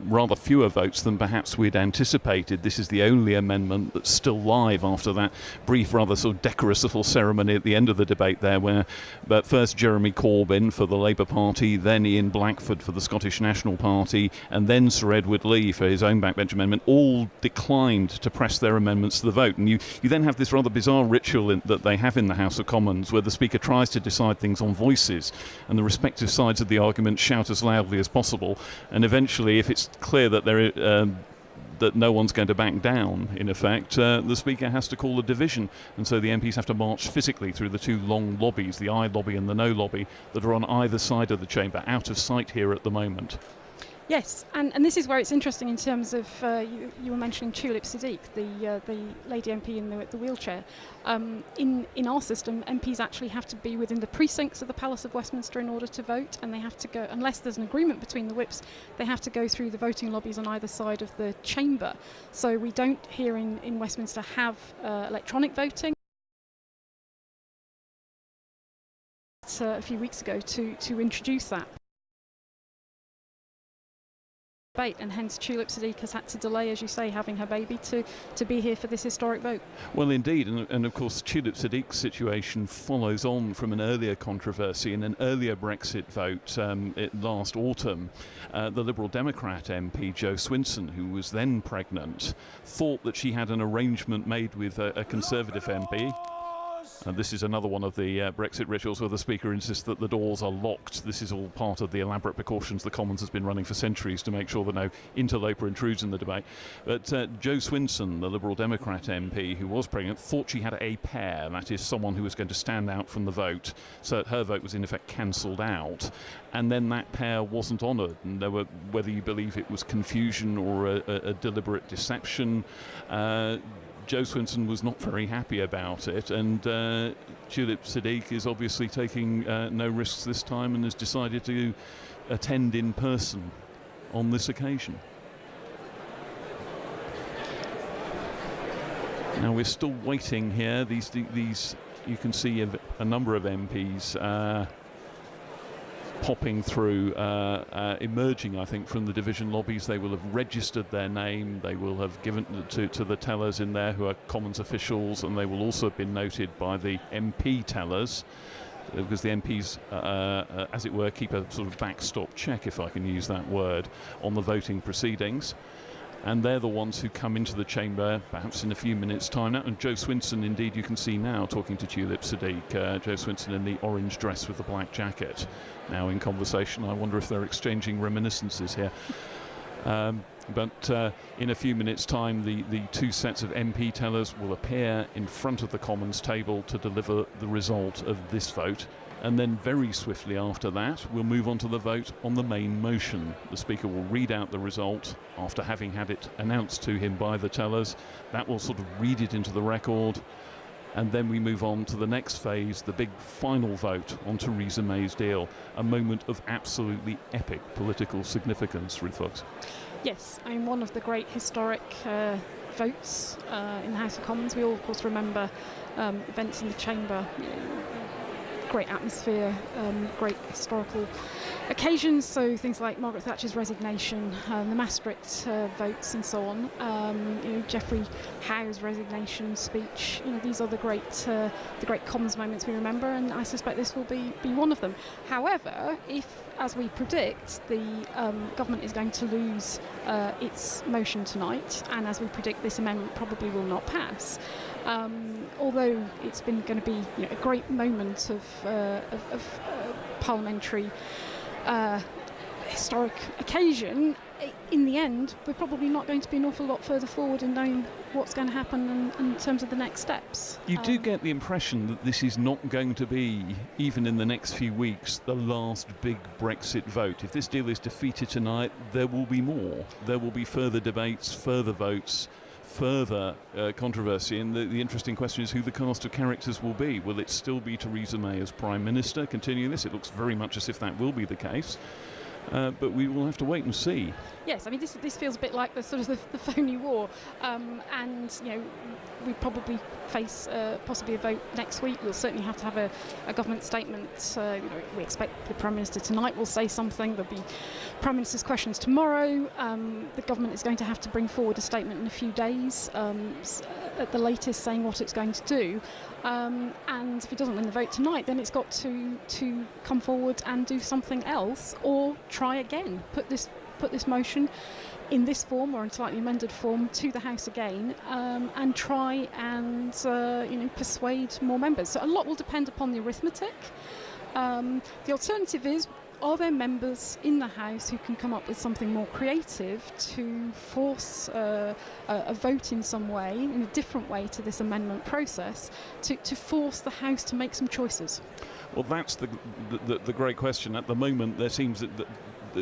rather fewer votes than perhaps we'd anticipated. This is the only amendment that's still live after that brief, rather sort of decorous little ceremony at the end of the debate there, but first Jeremy Corbyn for the Labour Party, then Ian Blackford for the Scottish National Party, and then Sir Edward Lee for his own backbench amendment, all declined to press their amendments to the vote. And you then have this rather bizarre ritual that they have in the House of Commons, where the Speaker tries to decide things on voices, and the respective sides of the argument shout as loudly as possible, and eventually, if it's clear that that no one's going to back down, in effect, the Speaker has to call a division, and so the MPs have to march physically through the two long lobbies, the aye lobby and the no lobby, that are on either side of the chamber, out of sight here at the moment. Yes, and this is where it's interesting in terms of, you were mentioning Tulip Siddiq, the lady MP in the wheelchair. In our system, MPs actually have to be within the precincts of the Palace of Westminster in order to vote, and they have to go, unless there's an agreement between the whips, they have to go through the voting lobbies on either side of the chamber. So we don't here in Westminster have electronic voting. a few weeks ago to introduce that debate, and hence Tulip Siddiq has had to delay, as you say, having her baby to be here for this historic vote. Well, indeed, and of course Tulip Siddiq's situation follows on from an earlier controversy in an earlier Brexit vote last autumn. The Liberal Democrat MP Jo Swinson, who was then pregnant, thought that she had an arrangement made with a Conservative MP. This is another one of the Brexit rituals where the Speaker insists that the doors are locked. This is all part of the elaborate precautions the Commons has been running for centuries to make sure that no interloper intrudes in the debate. But Jo Swinson, the Liberal Democrat MP who was pregnant, thought she had a pair, that is someone who was going to stand out from the vote, so that her vote was in effect cancelled out. And then that pair wasn't honoured, and there were, whether you believe it was confusion or a deliberate deception, Jo Swinson was not very happy about it, and Tulip Siddiq is obviously taking no risks this time and has decided to attend in person on this occasion. Now we're still waiting here. These you can see a number of MPs popping through, emerging, I think, from the division lobbies. They will have registered their name, they will have given to the tellers in there who are Commons officials, and they will also have been noted by the MP tellers, because the MPs, as it were, keep a sort of backstop check, if I can use that word, on the voting proceedings. And they're the ones who come into the chamber perhaps in a few minutes' time now. And Jo Swinson, indeed, you can see now talking to Tulip Siddiq. Jo Swinson in the orange dress with the black jacket, now in conversation. I wonder if they're exchanging reminiscences here. But in a few minutes' time, the two sets of MP tellers will appear in front of the Commons table to deliver the result of this vote. And then very swiftly after that, we'll move on to the vote on the main motion. The Speaker will read out the result after having had it announced to him by the tellers. That will sort of read it into the record. And then we move on to the next phase, the big final vote on Theresa May's deal. A moment of absolutely epic political significance, Ruth Fox. Yes, I mean, one of the great historic votes in the House of Commons. We all, of course, remember events in the chamber. Great atmosphere, great historical occasions, so things like Margaret Thatcher's resignation, the Maastricht votes and so on, Geoffrey Howe's resignation speech. These are the great Commons moments we remember, and I suspect this will be one of them. However, if, as we predict, the government is going to lose its motion tonight, and as we predict, this amendment probably will not pass, although it's been going to be a great moment of parliamentary historic occasion, in the end we're probably not going to be an awful lot further forward in knowing what's going to happen in terms of the next steps. You do get the impression that this is not going to be, even in the next few weeks, the last big Brexit vote. If this deal is defeated tonight, there will be more. There will be further debates, further votes, further controversy, and the interesting question is who the cast of characters will be. Will it still be Theresa May as Prime Minister continuing this? It looks very much as if that will be the case, but we will have to wait and see. Yes, I mean this feels a bit like the sort of the phony war, and we probably face possibly a vote next week. We'll certainly have to have a government statement. We expect the Prime Minister tonight will say something. There'll be Prime Minister's questions tomorrow. The government is going to have to bring forward a statement in a few days, at the latest, saying what it's going to do. And if it doesn't win the vote tonight, then it's got to come forward and do something else, or try again. Put this motion in this form or in slightly amended form to the House again, and try and persuade more members. So a lot will depend upon the arithmetic. The alternative is, are there members in the House who can come up with something more creative to force a vote in some way, in a different way to this amendment process, to force the House to make some choices? Well, that's the great question. At the moment, there seems that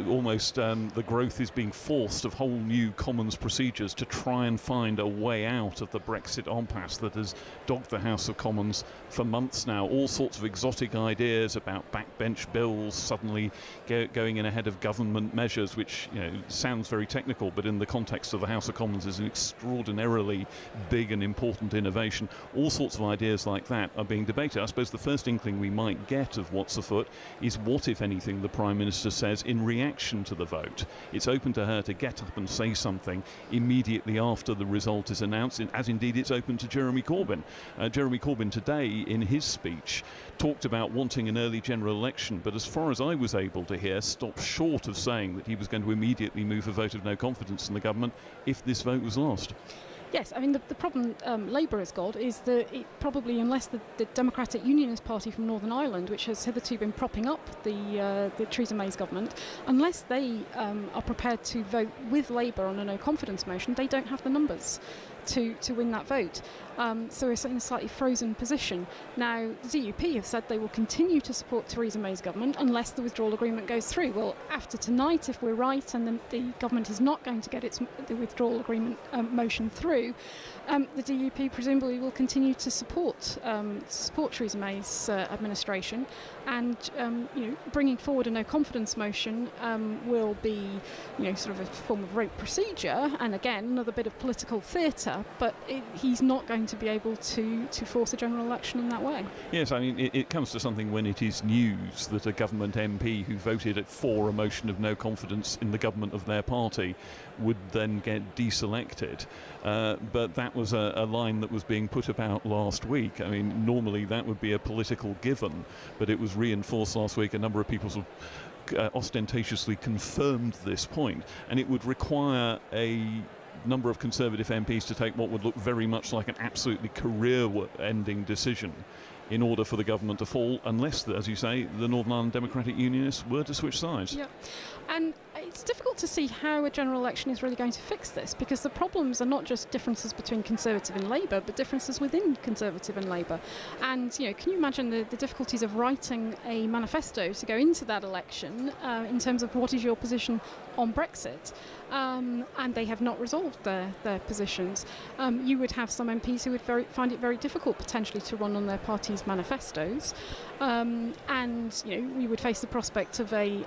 almost the growth is being forced of whole new Commons procedures to try and find a way out of the Brexit impasse that has dogged the House of Commons for months now. All sorts of exotic ideas about backbench bills suddenly going in ahead of government measures, which sounds very technical, but in the context of the House of Commons is an extraordinarily big and important innovation. All sorts of ideas like that are being debated. I suppose the first inkling we might get of what's afoot is what, if anything, the Prime Minister says in reaction to the vote. It's open to her to get up and say something immediately after the result is announced, as indeed it's open to Jeremy Corbyn. Jeremy Corbyn today, in his speech, talked about wanting an early general election, but as far as I was able to hear, stopped short of saying that he was going to immediately move a vote of no confidence in the government if this vote was lost. Yes, I mean, the problem Labour has got is that it probably, unless the Democratic Unionist Party from Northern Ireland, which has hitherto been propping up the Theresa May's government, unless they are prepared to vote with Labour on a no-confidence motion, they don't have the numbers to win that vote. So we're in a slightly frozen position. Now, the DUP have said they will continue to support Theresa May's government unless the withdrawal agreement goes through. Well, after tonight, if we're right and the government is not going to get the withdrawal agreement motion through, the DUP presumably will continue to support Theresa May's administration, and bringing forward a no-confidence motion will be sort of a form of rote procedure, and again another bit of political theatre. But he's not going to be able to force a general election in that way. Yes, I mean, it comes to something when it is news that a government MP who voted for a motion of no confidence in the government of their party would then get deselected. But that was a line that was being put about last week. I mean, normally that would be a political given, but it was reinforced last week. A number of people sort of ostentatiously confirmed this point, and it would require a number of Conservative MPs to take what would look very much like an absolutely career-ending decision in order for the government to fall, unless, as you say, the Northern Ireland Democratic Unionists were to switch sides. Yeah, and it's difficult to see how a general election is really going to fix this, because the problems are not just differences between Conservative and Labour, but differences within Conservative and Labour. And can you imagine the difficulties of writing a manifesto to go into that election in terms of what is your position on Brexit? And they have not resolved their positions. You would have some MPs who would find it very difficult potentially to run on their party's manifestos, and we would face the prospect of a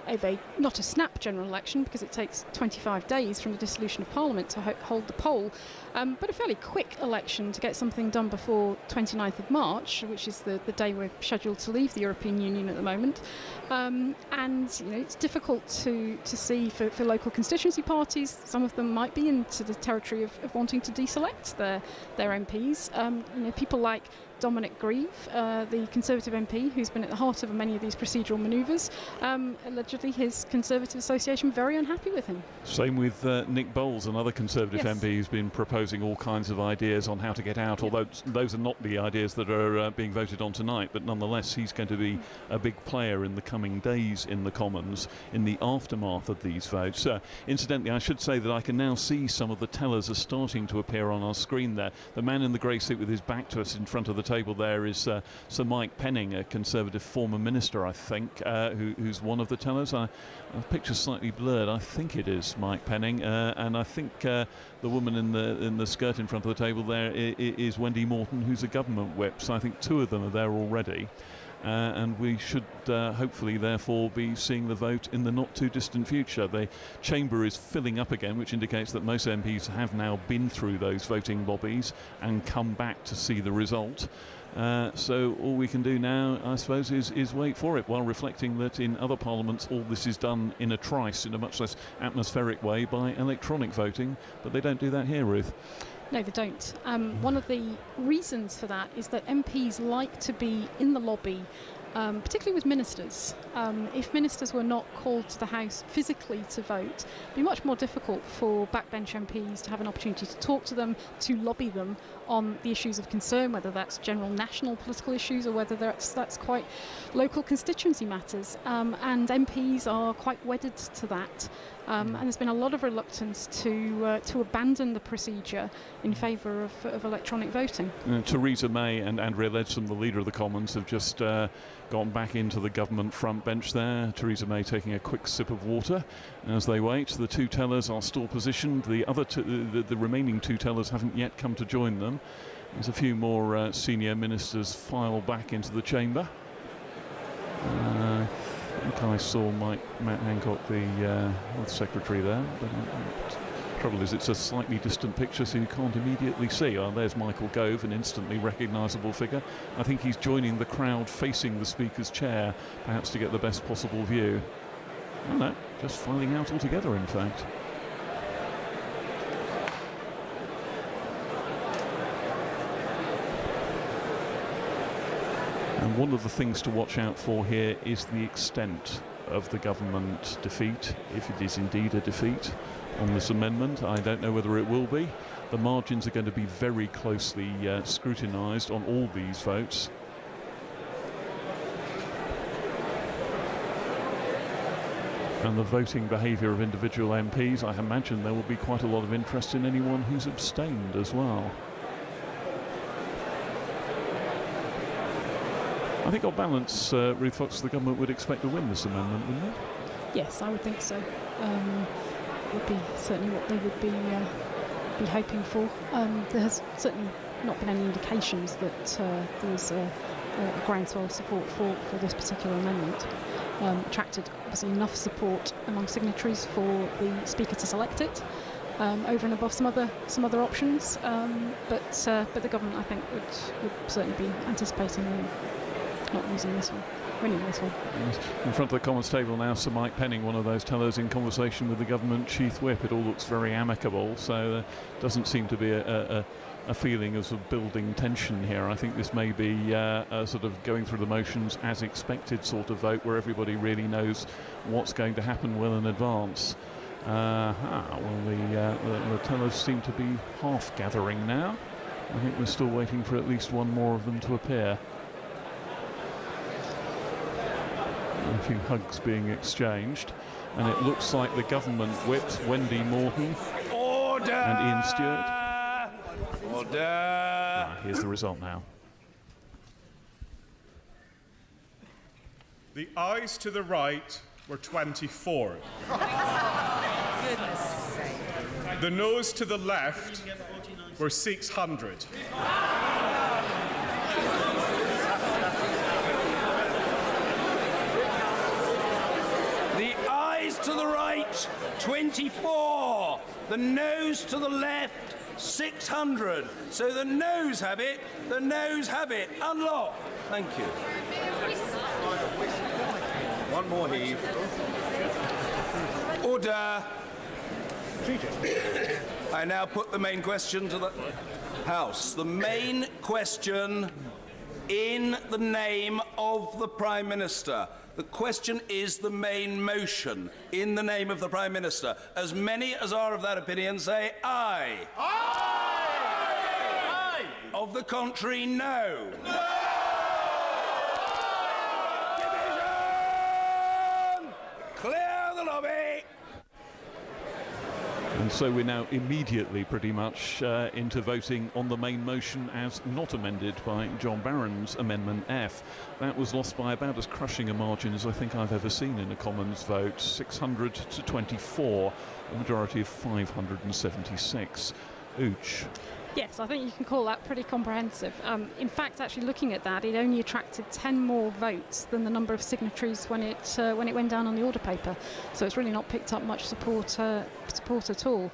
not a snap general election, because it takes 25 days from the dissolution of Parliament to hold the poll, but a fairly quick election to get something done before 29th of March, which is the day we're scheduled to leave the European Union at the moment. And it's difficult to see for local constituency parties. Some of them might be into the territory of wanting to deselect their MPs. People like Dominic Grieve, the Conservative MP, who's been at the heart of many of these procedural manoeuvres. Allegedly, his Conservative Association very unhappy with him. Same with Nick Bowles, another Conservative MP who's been proposing all kinds of ideas on how to get out, although those are not the ideas that are being voted on tonight, but nonetheless he's going to be a big player in the coming days in the Commons in the aftermath of these votes. Incidentally, I should say that I can now see some of the tellers are starting to appear on our screen there. The man in the grey suit with his back to us in front of the table there is Sir Mike Penning, a Conservative former minister, I think, who's one of the tellers. The picture's slightly blurred. I think it is Mike Penning, and I think the woman in the skirt in front of the table there is Wendy Morton, who's a government whip. So I think two of them are there already. And we should hopefully therefore be seeing the vote in the not too distant future. The chamber is filling up again, which indicates that most MPs have now been through those voting lobbies and come back to see the result. So all we can do now, I suppose, is wait for it, while reflecting that in other parliaments all this is done in a trice, in a much less atmospheric way, by electronic voting. But they don't do that here, Ruth. No, they don't. One of the reasons for that is that MPs like to be in the lobby, particularly with ministers. If ministers were not called to the House physically to vote, it'd be much more difficult for backbench MPs to have an opportunity to talk to them, to lobby them on the issues of concern, whether that's general national political issues or whether that's quite local constituency matters. And MPs are quite wedded to that. And there's been a lot of reluctance to abandon the procedure in favour of electronic voting. Theresa May and Andrea Leadsom, the leader of the Commons, have just gone back into the government front bench there. Theresa May taking a quick sip of water as they wait. The two tellers are still positioned. The other the remaining two tellers haven't yet come to join them. There's a few more senior ministers file back into the chamber. I think I saw Matt Hancock, the Health Secretary there. But the trouble is it's a slightly distant picture, so you can't immediately see. Oh, there's Michael Gove, an instantly recognisable figure. I think he's joining the crowd facing the Speaker's chair, perhaps to get the best possible view. Oh no, just filing out altogether, in fact. And one of the things to watch out for here is the extent of the government defeat, if it is indeed a defeat on this amendment. I don't know whether it will be. The margins are going to be very closely scrutinised on all these votes. And the voting behaviour of individual MPs, I imagine there will be quite a lot of interest in anyone who's abstained as well. I think on balance, Ruth Fox, the government would expect to win this amendment, wouldn't it? Yes, I would think so. Would be certainly what they would be hoping for. There has certainly not been any indications that there's a groundswell of support for this particular amendment. Attracted obviously enough support among signatories for the Speaker to select it, over and above some other options. But the government, I think, would certainly be anticipating not losing this one, winning this one. In front of the Commons table now, Sir Mike Penning, one of those tellers, in conversation with the government chief whip. It all looks very amicable, so there doesn't seem to be a feeling of, building tension here. I think this may be a sort of going through the motions as expected sort of vote, where everybody really knows what's going to happen well in advance. Well, the tellers seem to be half gathering now. I think we're still waiting for at least one more of them to appear. A few hugs being exchanged, and it looks like the government whips Wendy Morton Order! And Ian Stewart. Order! Here's the result now. The ayes to the right were 24. The noes to the left were 600. To the right, 24. The noes to the left, 600. So the noes have it. The noes have it. Unlock. Thank you. One more heave. Order. I now put the main question to the House. The main question in the name of the Prime Minister. The question is the main motion in the name of the Prime Minister. As many as are of that opinion say aye. Aye! Aye! Of the contrary, no. No! Division! Clear the lobby! And so we're now immediately pretty much into voting on the main motion as not amended by John Barron's Amendment F. That was lost by about as crushing a margin as I think I've ever seen in a Commons vote, 600 to 24, a majority of 576. Ooch. Yes, I think you can call that pretty comprehensive. In fact, actually looking at that, it only attracted 10 more votes than the number of signatories when it went down on the order paper. So it's really not picked up much support at all.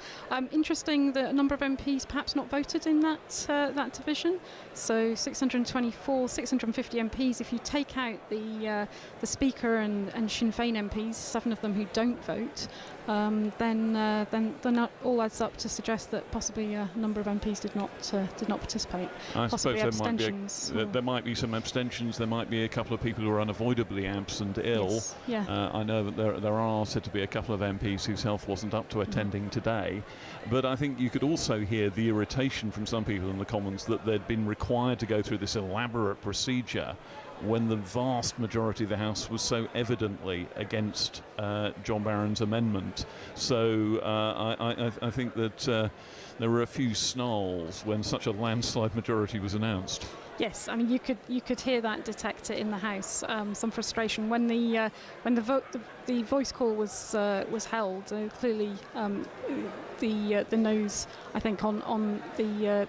Interesting that a number of MPs perhaps not voted in that division. So 624, 650 MPs. If you take out the Speaker and Sinn Féin MPs, 7 of them who don't vote, then that all adds up to suggest that possibly a number of MPs did not participate. I possibly suppose there might be some abstentions. There might be a couple of people who are unavoidably absent, ill. Yes, yeah. I know that there are said to be a couple of MPs whose health wasn't up to attending today. But I think you could also hear the irritation from some people in the Commons that they'd been required to go through this elaborate procedure when the vast majority of the House was so evidently against John Barron's amendment. So I think that there were a few snarls when such a landslide majority was announced. Yes, I mean you could hear that detector in the House. Some frustration when the voice call was held. Clearly, the nose, I think, on the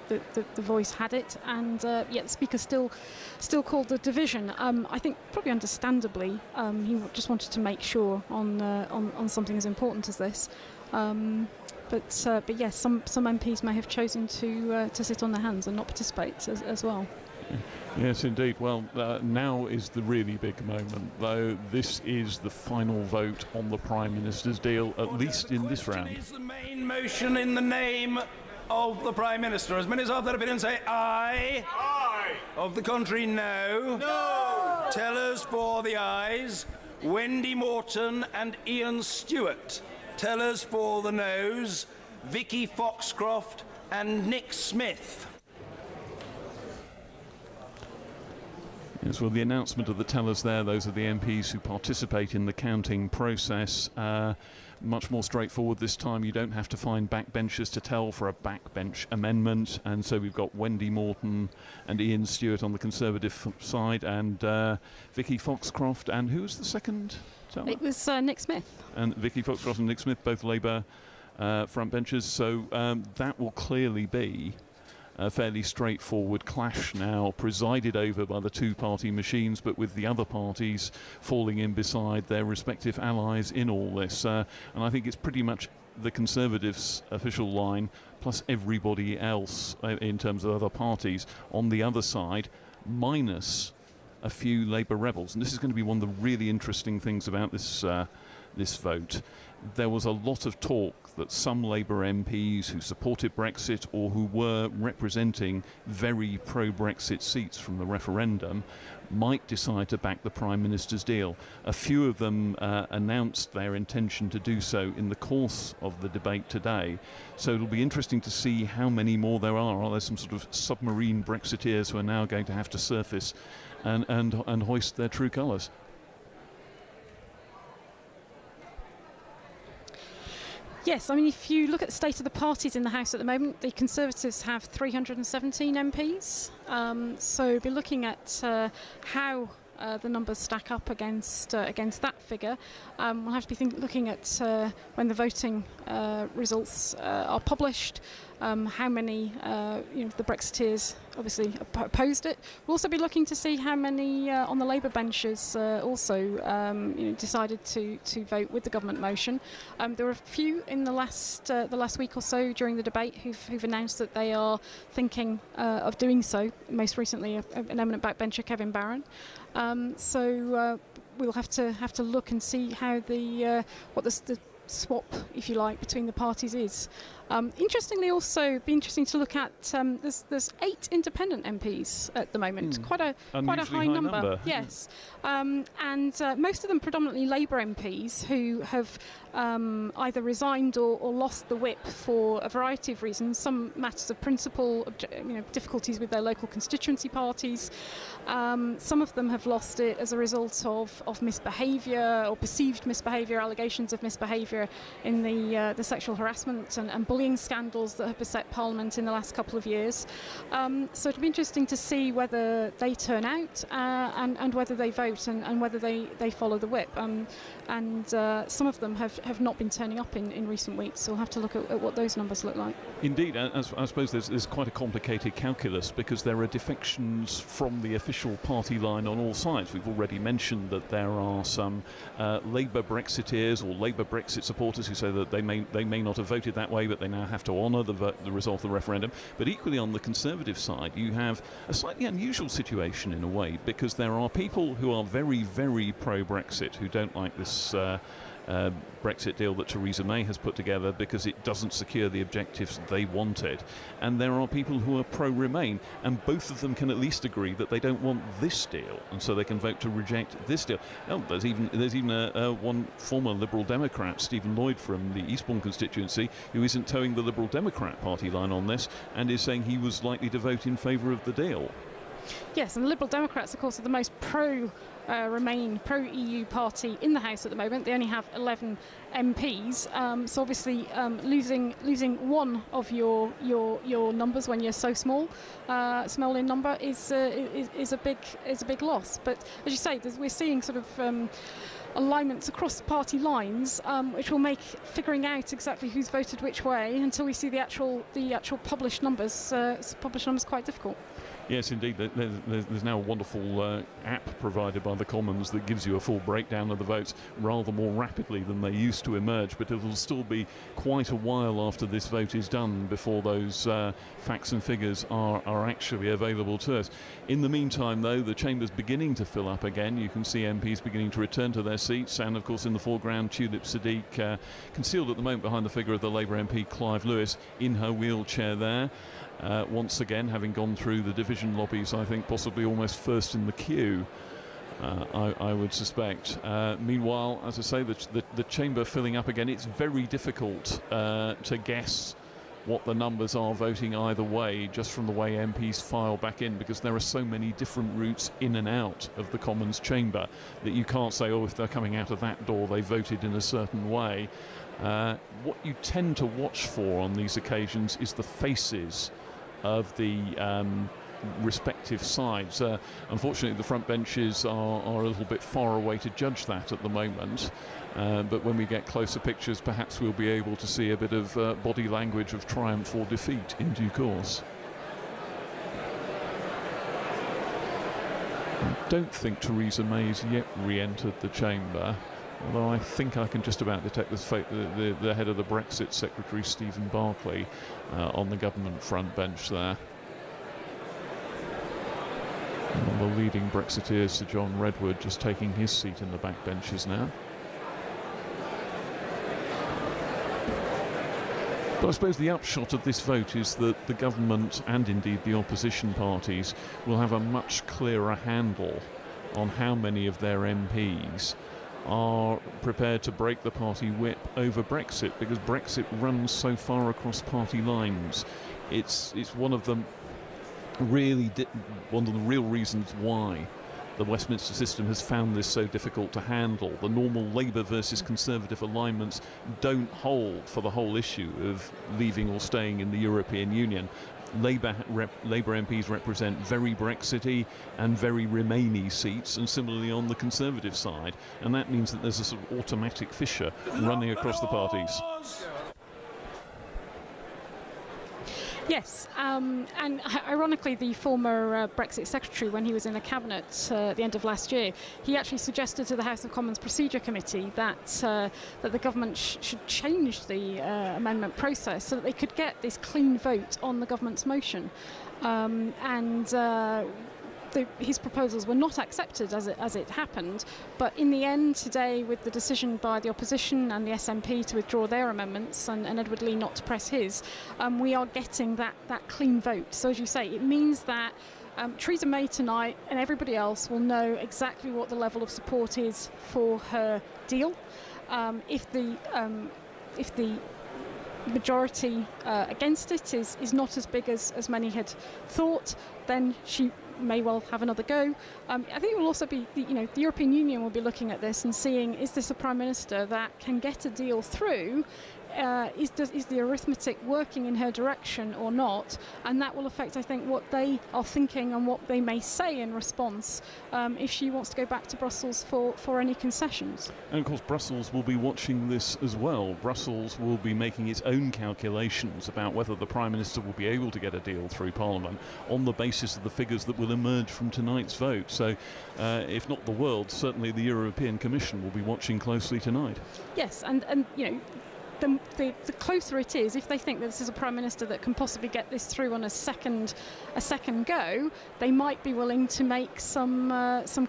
voice had it, and yet the Speaker still called the division. I think probably understandably, he just wanted to make sure on something as important as this. But yes, some MPs may have chosen to sit on their hands and not participate as well. Yes, indeed. Well, now is the really big moment, though. This is the final vote on the Prime Minister's deal, at least in this round. Is the main motion in the name of the Prime Minister? As many as have their opinion say aye. Aye. Of the contrary, no. No. Tellers for the ayes, Wendy Morton and Ian Stewart. Tellers for the noes, Vicky Foxcroft and Nick Smith. Yes, well, the announcement of the tellers there, those are the MPs who participate in the counting process. Much more straightforward this time. You don't have to find backbenchers to tell for a backbench amendment. And so we've got Wendy Morton and Ian Stewart on the Conservative side, and Vicky Foxcroft. And who was the second teller? It was Nick Smith. And Vicky Foxcroft and Nick Smith, both Labour frontbenchers. So that will clearly be a fairly straightforward clash now, presided over by the two-party machines, but with the other parties falling in beside their respective allies in all this. And I think it's pretty much the Conservatives' official line, plus everybody else in terms of other parties on the other side, minus a few Labour rebels. And this is going to be one of the really interesting things about this vote. There was a lot of talk that some Labour MPs who supported Brexit or who were representing very pro-Brexit seats from the referendum might decide to back the Prime Minister's deal. A few of them announced their intention to do so in the course of the debate today. So it'll be interesting to see how many more there are. Are there some sort of submarine Brexiteers who are now going to have to surface and hoist their true colours? Yes, I mean, if you look at the state of the parties in the House at the moment, the Conservatives have 317 MPs. So we'll be looking at how the numbers stack up against that figure. We'll have to be looking at when the voting results are published, how many the Brexiteers obviously opposed it. We'll also be looking to see how many on the Labour benches also decided to vote with the government motion. There were a few in the last week or so during the debate who've announced that they are thinking of doing so. Most recently, an eminent backbencher, Kevin Barron. So we'll have to look and see how what the swap, if you like, between the parties is. Interestingly, also be interesting to look at. There's 8 independent MPs at the moment. Quite a high number. Yes, and most of them predominantly Labour MPs who have either resigned or lost the whip for a variety of reasons. Some matters of principle, difficulties with their local constituency parties. Some of them have lost it as a result of misbehaviour or perceived misbehaviour, allegations of misbehaviour in the sexual harassment and bullying scandals that have beset Parliament in the last couple of years. So it'll be interesting to see whether they turn out and whether they vote and whether they follow the whip. And some of them have not been turning up in recent weeks, so we'll have to look at what those numbers look like. Indeed, I suppose there's quite a complicated calculus because there are defections from the official party line on all sides. We've already mentioned that there are some Labour Brexiteers or Labour Brexit supporters who say that they may not have voted that way, but they now have to honour the result of the referendum. But equally on the Conservative side, you have a slightly unusual situation in a way, because there are people who are very, very pro-Brexit who don't like this Brexit deal that Theresa May has put together because it doesn't secure the objectives they wanted. And there are people who are pro-Remain, and both of them can at least agree that they don't want this deal, and so they can vote to reject this deal. Oh, there's even one former Liberal Democrat, Stephen Lloyd from the Eastbourne constituency, who isn't towing the Liberal Democrat party line on this and is saying he was likely to vote in favour of the deal. Yes, and the Liberal Democrats, of course, are the most pro Remain pro-EU party in the House at the moment. They only have 11 MPs, so obviously losing one of your numbers when you're so small in number is a big loss. But as you say, we're seeing sort of alignments across party lines, which will make figuring out exactly who's voted which way until we see the actual published numbers quite difficult. Yes, indeed. There's now a wonderful app provided by the Commons that gives you a full breakdown of the votes rather more rapidly than they used to emerge, but it'll still be quite a while after this vote is done before those facts and figures are actually available to us. In the meantime, though, the chamber's beginning to fill up again. You can see MPs beginning to return to their seats, and of course in the foreground Tulip Siddiq, concealed at the moment behind the figure of the Labour MP Clive Lewis in her wheelchair there. Once again, having gone through the division lobbies, I think possibly almost first in the queue, I would suspect. Meanwhile, as I say, the chamber filling up again. It's very difficult to guess what the numbers are voting either way, just from the way MPs file back in, because there are so many different routes in and out of the Commons chamber that you can't say, oh, if they're coming out of that door, they voted in a certain way. What you tend to watch for on these occasions is the faces of the respective sides. Unfortunately, the front benches are a little bit far away to judge that at the moment, but when we get closer pictures, perhaps we'll be able to see a bit of body language of triumph or defeat in due course. I don't think Theresa May's yet re-entered the chamber, although I think I can just about detect the head of the Brexit Secretary, Stephen Barclay, on the government front bench there. And the leading Brexiteer, Sir John Redwood, just taking his seat in the back benches now. But I suppose the upshot of this vote is that the government and indeed the opposition parties will have a much clearer handle on how many of their MPs are prepared to break the party whip over Brexit, because Brexit runs so far across party lines. It's one of the real reasons why the Westminster system has found this so difficult to handle. The normal Labour versus Conservative alignments don't hold for the whole issue of leaving or staying in the European Union. Labour MPs represent very Brexity and very Remainy seats, and similarly on the Conservative side, and that means that there's a sort of automatic fissure running across the parties. Yes, and ironically, the former Brexit Secretary, when he was in the Cabinet at the end of last year, he actually suggested to the House of Commons Procedure Committee that the government should change the amendment process so that they could get this clean vote on the government's motion. His proposals were not accepted as it happened, but in the end today, with the decision by the opposition and the SNP to withdraw their amendments and Edward Lee not to press his, we are getting that clean vote. So as you say, it means that Theresa May tonight and everybody else will know exactly what the level of support is for her deal. If the majority against it is not as big as many had thought, then she may well have another go. I think it will also be, the European Union will be looking at this and seeing, is this a Prime Minister that can get a deal through? Is the arithmetic working in her direction or not? And that will affect, I think, what they are thinking and what they may say in response if she wants to go back to Brussels for any concessions. And of course Brussels will be watching this as well. Brussels will be making its own calculations about whether the Prime Minister will be able to get a deal through Parliament on the basis of the figures that will emerge from tonight's vote. So if not the world, certainly the European Commission will be watching closely tonight. Yes, and the closer it is, if they think that this is a Prime Minister that can possibly get this through on a second go, they might be willing to make some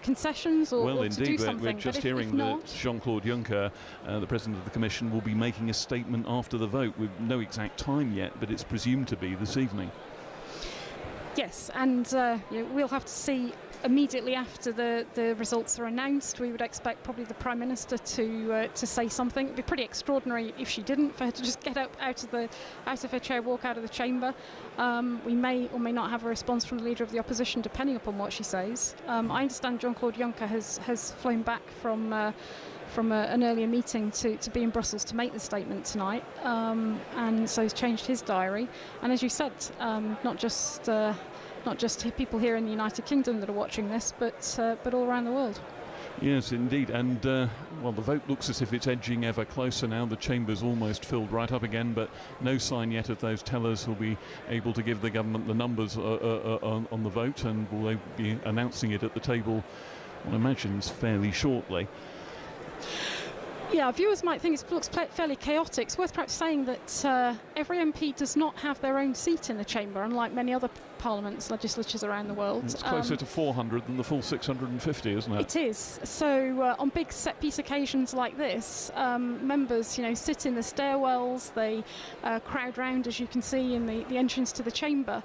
concessions or to do something. We're just hearing that Jean-Claude Juncker, the President of the Commission, will be making a statement after the vote with no exact time yet, but it's presumed to be this evening. Yes, and we'll have to see immediately after the results are announced, we would expect probably the Prime Minister to say something. It would be pretty extraordinary if she didn't, for her to just get up out of her chair, walk out of the chamber. We may or may not have a response from the Leader of the Opposition, depending upon what she says. I understand Jean-Claude Juncker has flown back from an earlier meeting to be in Brussels to make the statement tonight, and so he's changed his diary. And as you said, not just people here in the United Kingdom that are watching this, but all around the world. Yes, indeed. And, well, the vote looks as if it's edging ever closer now. The chamber's almost filled right up again, but no sign yet of those tellers who'll be able to give the government the numbers on the vote, and will they be announcing it at the table, one imagines, fairly shortly. Yeah, viewers might think it looks fairly chaotic. It's worth perhaps saying that every MP does not have their own seat in the chamber, unlike many other parliaments, legislatures around the world. It's closer to 400 than the full 650, isn't it? It is. So on big set-piece occasions like this, members, sit in the stairwells. They crowd round, as you can see, in the entrance to the chamber,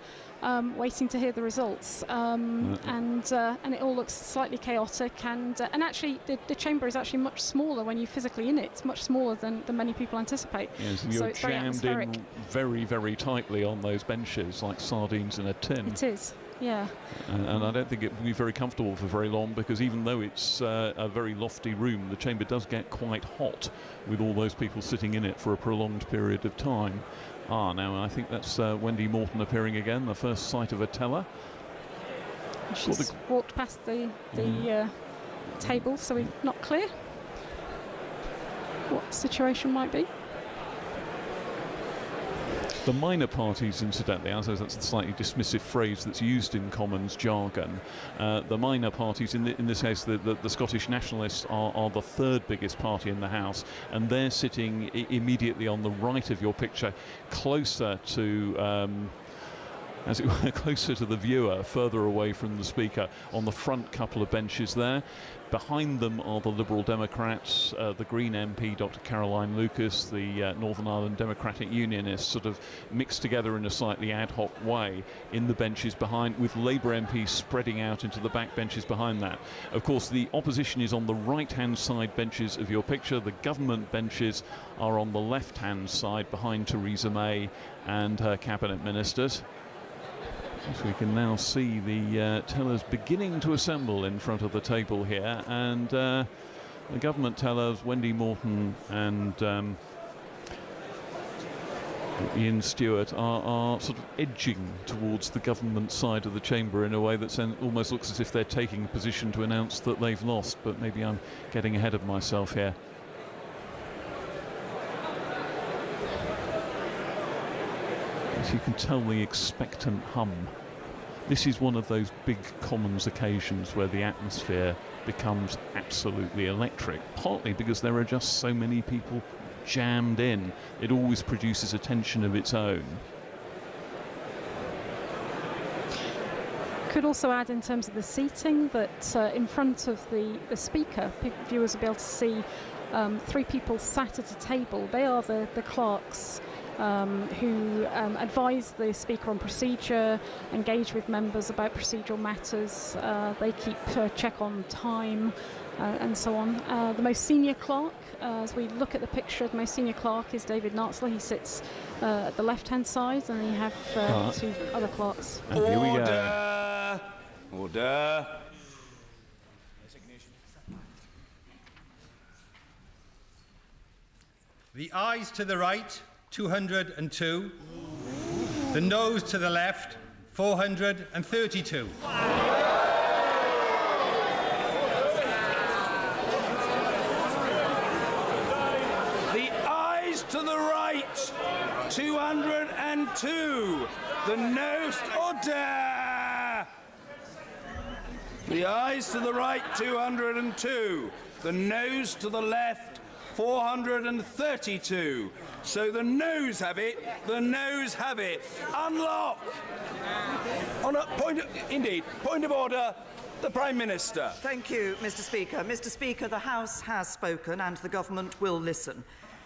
waiting to hear the results. And it all looks slightly chaotic. And actually, the chamber is actually much smaller when you're physically in it. It's much smaller than many people anticipate. Yes, and so you're it's very jammed atmospheric. in very, very tightly on those benches, like sardines in a tin. It is, yeah. And I don't think it will be very comfortable for very long, because even though it's a very lofty room, the chamber does get quite hot with all those people sitting in it for a prolonged period of time. Now I think that's Wendy Morton appearing again, the first sight of a teller. She's walked past the table, so we're not clear what the situation might be. The minor parties, incidentally, I suppose that's the slightly dismissive phrase that's used in Commons jargon. The minor parties, in this case, the Scottish Nationalists, are the third biggest party in the House, and they're sitting immediately on the right of your picture, closer to, as it were, closer to the viewer, further away from the Speaker, on the front couple of benches there. Behind them are the Liberal Democrats, the Green MP, Dr Caroline Lucas, the Northern Ireland Democratic Unionists, sort of mixed together in a slightly ad hoc way in the benches behind, with Labour MPs spreading out into the back benches behind that. Of course, the opposition is on the right-hand side benches of your picture. The government benches are on the left-hand side behind Theresa May and her cabinet ministers. So we can now see the tellers beginning to assemble in front of the table here, and the government tellers, Wendy Morton and Ian Stewart, are sort of edging towards the government side of the chamber in a way that almost looks as if they're taking a position to announce that they've lost, but maybe I'm getting ahead of myself here. As you can tell, the expectant hum. This is one of those big Commons occasions where the atmosphere becomes absolutely electric, partly because there are just so many people jammed in. It always produces a tension of its own. Could also add, in terms of the seating, that in front of the Speaker, viewers will be able to see 3 people sat at a table. They are the clerks who advise the Speaker on procedure, engage with members about procedural matters. They keep check on time and so on. The most senior clerk, as we look at the picture, the most senior clerk is David Nartzler. He sits at the left-hand side, and then you have 2 other clerks. And here we go. Order. The ayes to the right, 202. The noes to the left, 432. The ayes to the right, 202. The noes, order. The ayes to the right, 202. The noes to the left, 432. So the noes have it. The noes have it. Unlock. On a point of order. The Prime Minister. Thank you, Mr. Speaker. Mr. Speaker, the House has spoken and the government will listen.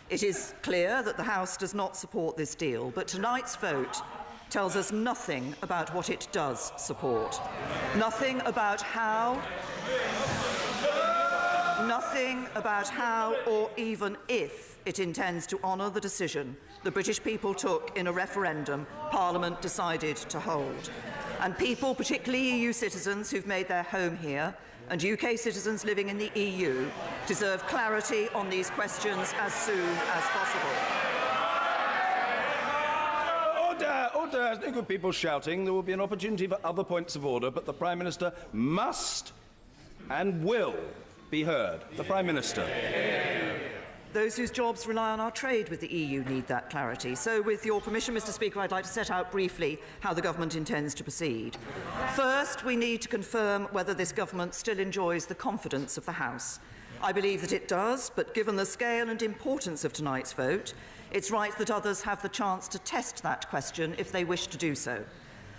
It is clear that the House does not support this deal, but tonight's vote tells us nothing about what it does support. Nothing about how or even if it intends to honour the decision the British people took in a referendum Parliament decided to hold. And people, particularly EU citizens who've made their home here, and UK citizens living in the EU, deserve clarity on these questions as soon as possible. Order. There's no good people shouting. There will be an opportunity for other points of order, but the Prime Minister must and will be heard. The Prime Minister. Those whose jobs rely on our trade with the EU need that clarity. So, with your permission, Mr. Speaker, I'd like to set out briefly how the government intends to proceed. First, we need to confirm whether this government still enjoys the confidence of the House. I believe that it does, but given the scale and importance of tonight's vote, it's right that others have the chance to test that question if they wish to do so.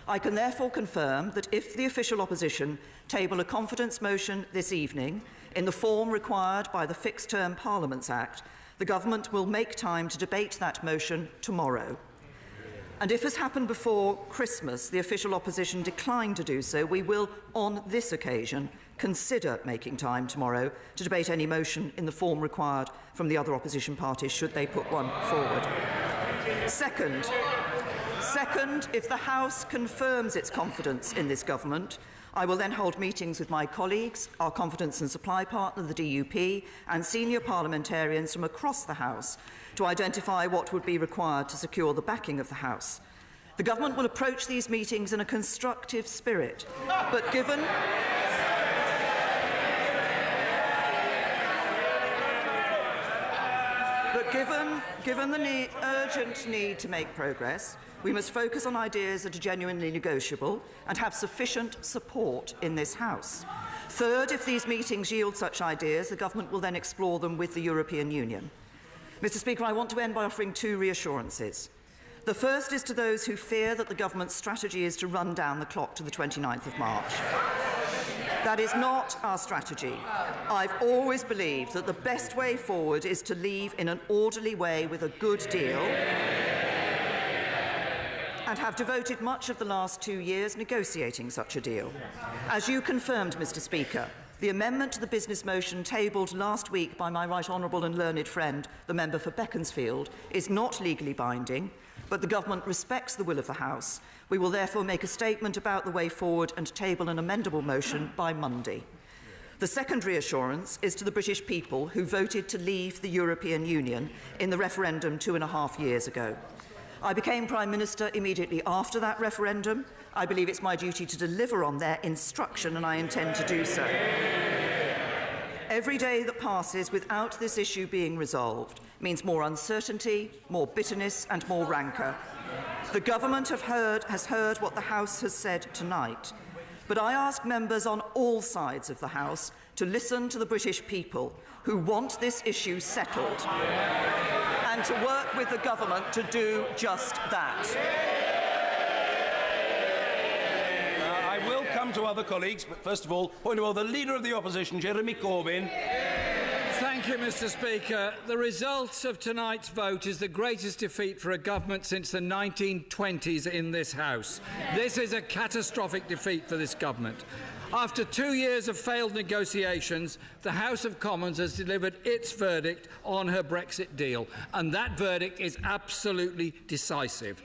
I can therefore confirm that if the official opposition table a confidence motion this evening in the form required by the Fixed Term Parliaments Act, the government will make time to debate that motion tomorrow. And if, as happened before Christmas, the official opposition declined to do so, we will, on this occasion, consider making time tomorrow to debate any motion in the form required from the other opposition parties, should they put one forward. Second, if the House confirms its confidence in this government, I will then hold meetings with my colleagues, our confidence and supply partner, the DUP, and senior parliamentarians from across the House to identify what would be required to secure the backing of the House. The government will approach these meetings in a constructive spirit, but given the urgent need to make progress, we must focus on ideas that are genuinely negotiable and have sufficient support in this House. Third, if these meetings yield such ideas, the government will then explore them with the European Union. Mr. Speaker, I want to end by offering two reassurances. The first is to those who fear that the government's strategy is to run down the clock to the 29th of March. That is not our strategy. I've always believed that the best way forward is to leave in an orderly way with a good deal, and have devoted much of the last 2 years negotiating such a deal. As you confirmed, Mr. Speaker, the amendment to the business motion tabled last week by my right honourable and learned friend, the member for Beaconsfield, is not legally binding, but the government respects the will of the House. We will therefore make a statement about the way forward and table an amendable motion by Monday. The second reassurance is to the British people who voted to leave the European Union in the referendum 2.5 years ago. I became Prime Minister immediately after that referendum. I believe it's my duty to deliver on their instruction, and I intend to do so. Every day that passes without this issue being resolved means more uncertainty, more bitterness and more rancour. The government has heard what the House has said tonight, but I ask members on all sides of the House to listen to the British people who want this issue settled and to work with the government to do just that. I will come to other colleagues, but first of all, point of order, the Leader of the Opposition, Jeremy Corbyn. Thank you, Mr. Speaker. The result of tonight's vote is the greatest defeat for a government since the 1920s in this House. This is a catastrophic defeat for this government. After 2 years of failed negotiations, the House of Commons has delivered its verdict on her Brexit deal, and that verdict is absolutely decisive.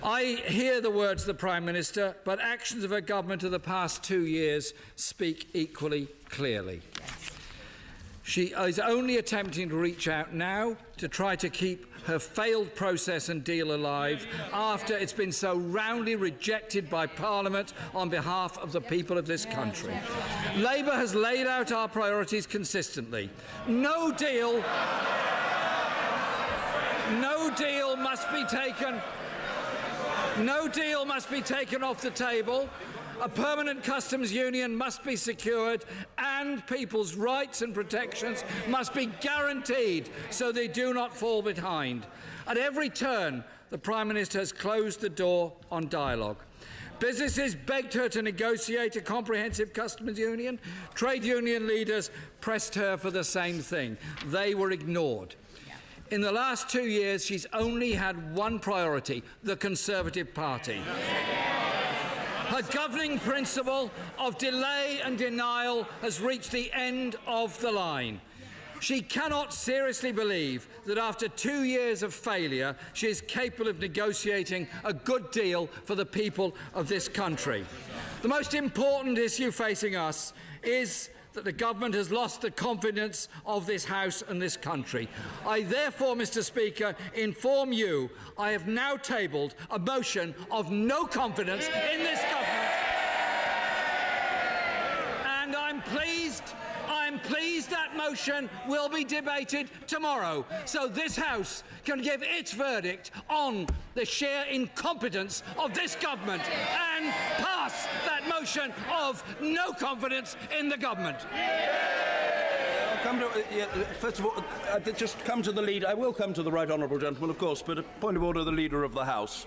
I hear the words of the Prime Minister, but actions of her government of the past 2 years speak equally clearly. She is only attempting to reach out now to try to keep her failed process and deal alive after it's been so roundly rejected by Parliament on behalf of the people of this country. Labour has laid out our priorities consistently. No deal must be taken off the table. A permanent customs union must be secured, and people's rights and protections must be guaranteed so they do not fall behind. At every turn, the Prime Minister has closed the door on dialogue. Businesses begged her to negotiate a comprehensive customs union. Trade union leaders pressed her for the same thing. They were ignored. In the last 2 years, she's only had one priority: the Conservative Party. Her governing principle of delay and denial has reached the end of the line. She cannot seriously believe that after 2 years of failure, she is capable of negotiating a good deal for the people of this country. The most important issue facing us is that the government has lost the confidence of this House and this country. I therefore, Mr. Speaker, inform you I have now tabled a motion of no confidence in this government. And I'm pleased that motion will be debated tomorrow, so this House can give its verdict on the sheer incompetence of this government and pass that motion of no confidence in the government. First of all, just come to the leader. I will come to the right honourable gentleman, of course, but a point of order, the Leader of the House.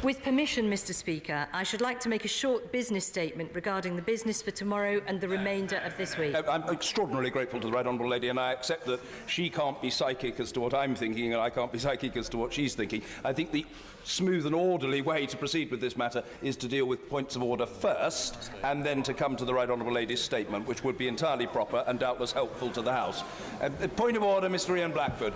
With permission, Mr. Speaker, I should like to make a short business statement regarding the business for tomorrow and the remainder of this week. I'm extraordinarily grateful to the right honourable lady, and I accept that she can't be psychic as to what I'm thinking, and I can't be psychic as to what she's thinking. I think the smooth and orderly way to proceed with this matter is to deal with points of order first, and then to come to the right honourable lady's statement, which would be entirely proper and doubtless helpful to the House. Point of order, Mr. Ian Blackford.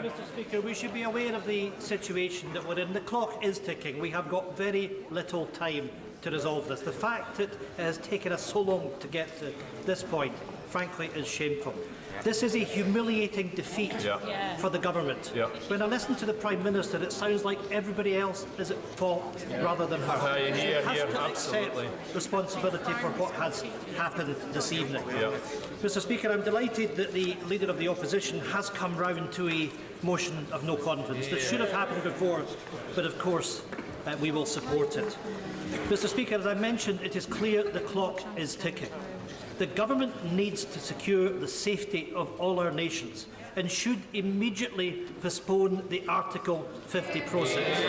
Mr. Speaker, we should be aware of the situation that we're in. The clock is ticking. We have got very little time to resolve this. The fact that it has taken us so long to get to this point, frankly, is shameful. This is a humiliating defeat for the government. When I listen to the Prime Minister, it sounds like everybody else is at fault rather than her. She has to accept responsibility for what has happened this evening. Mr. Speaker, I'm delighted that the Leader of the Opposition has come round to a motion of no confidence. This should have happened before, but of course we will support it. Mr. Speaker, as I mentioned, it is clear the clock is ticking. The government needs to secure the safety of all our nations and should immediately postpone the Article 50 process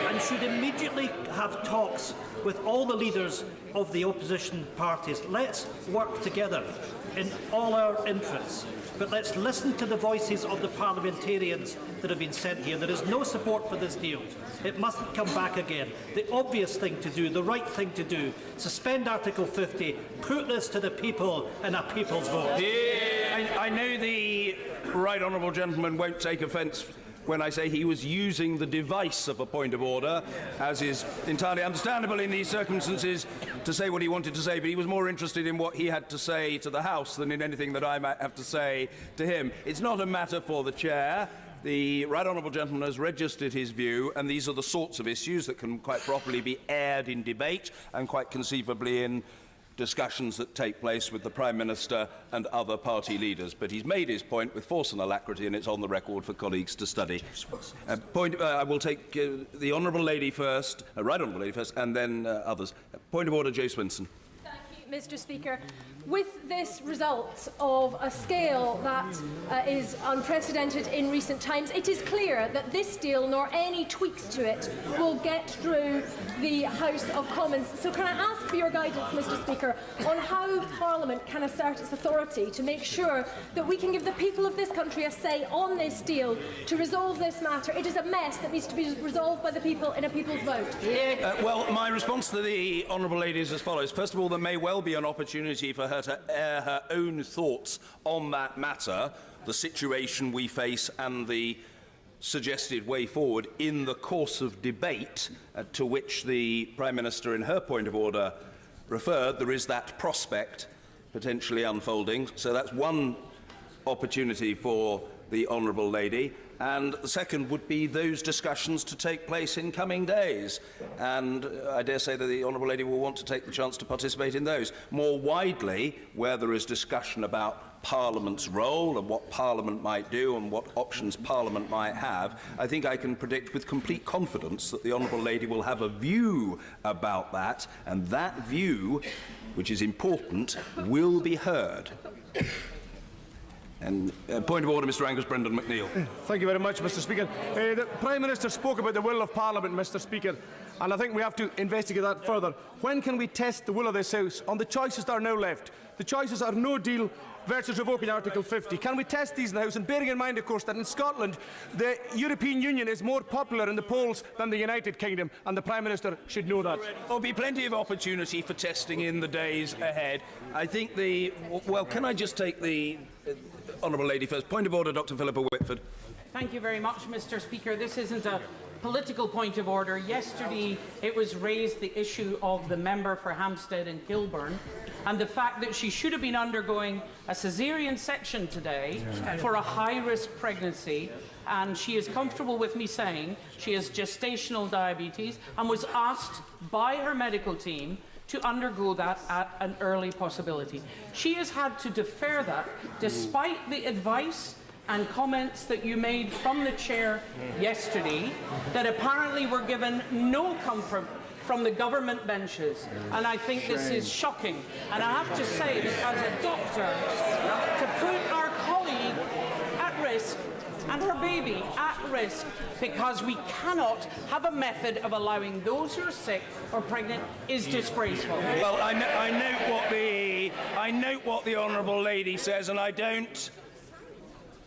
and should immediately have talks with all the leaders of the opposition parties. Let's work together in all our interests. But let's listen to the voices of the parliamentarians that have been sent here. There is no support for this deal. It mustn't come back again. The obvious thing to do, the right thing to do, suspend Article 50, put this to the people in a people's vote. I know the right honourable gentleman won't take offence when I say he was using the device of a point of order, as is entirely understandable in these circumstances, to say what he wanted to say, but he was more interested in what he had to say to the House than in anything that I might have to say to him. It's not a matter for the Chair. The right honourable gentleman has registered his view, and these are the sorts of issues that can quite properly be aired in debate and quite conceivably in discussions that take place with the Prime Minister and other party leaders. But he's made his point with force and alacrity, and it's on the record for colleagues to study. I will take the honourable lady first, right honourable lady first, and then others. Point of order, Jo Swinson. Thank you, Mr. Speaker. With this result of a scale that is unprecedented in recent times, it is clear that this deal, nor any tweaks to it, will get through the House of Commons. So can I ask for your guidance, Mr. Speaker, on how Parliament can assert its authority to make sure that we can give the people of this country a say on this deal to resolve this matter? It is a mess that needs to be resolved by the people in a people's vote. Well, my response to the honourable lady is as follows. First of all, there may well be an opportunity for her to air her own thoughts on that matter, the situation we face and the suggested way forward in the course of debate to which the Prime Minister in her point of order referred. There is that prospect potentially unfolding. So that's one opportunity for the honourable lady. And the second would be those discussions to take place in coming days. And I dare say that the honourable lady will want to take the chance to participate in those. More widely, where there is discussion about Parliament's role and what Parliament might do and what options Parliament might have, I think I can predict with complete confidence that the honourable lady will have a view about that, and that view, which is important, will be heard. And point of order, Mr. Angus Brendan McNeill. Thank you very much, Mr. Speaker. The Prime Minister spoke about the will of Parliament, Mr. Speaker, and I think we have to investigate that further. When can we test the will of this House on the choices that are now left? The choices are no deal versus revoking Article 50? Can we test these in the House? And bearing in mind, of course, that in Scotland, the European Union is more popular in the polls than the United Kingdom, and the Prime Minister should know that. There'll be plenty of opportunity for testing in the days ahead. I think well, can I just take the honourable lady first? Point of order, Dr. Philippa Whitford. Thank you very much, Mr. Speaker. This isn't a political point of order. Yesterday it was raised the issue of the member for Hampstead and Kilburn and the fact that she should have been undergoing a caesarean section today for a high-risk pregnancy, and she is comfortable with me saying she has gestational diabetes and was asked by her medical team to undergo that at an early possibility. She has had to defer that despite the advice and comments that you made from the chair yesterday that apparently were given no comfort from the government benches. And I think this is shocking. And I have to say that as a doctor, to put our colleague at risk and her baby at risk because we cannot have a method of allowing those who are sick or pregnant is disgraceful. Well, I note what the honourable lady says, and I don't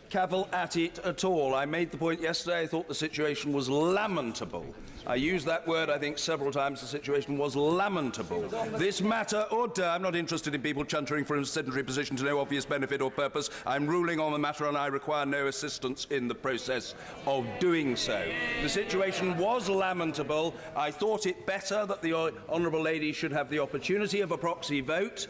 cavil at it at all. I made the point yesterday. I thought the situation was lamentable. I used that word, I think, several times. The situation was lamentable. This matter, I'm not interested in people chuntering from a sedentary position to no obvious benefit or purpose. I'm ruling on the matter and I require no assistance in the process of doing so. The situation was lamentable. I thought it better that the honourable lady should have the opportunity of a proxy vote.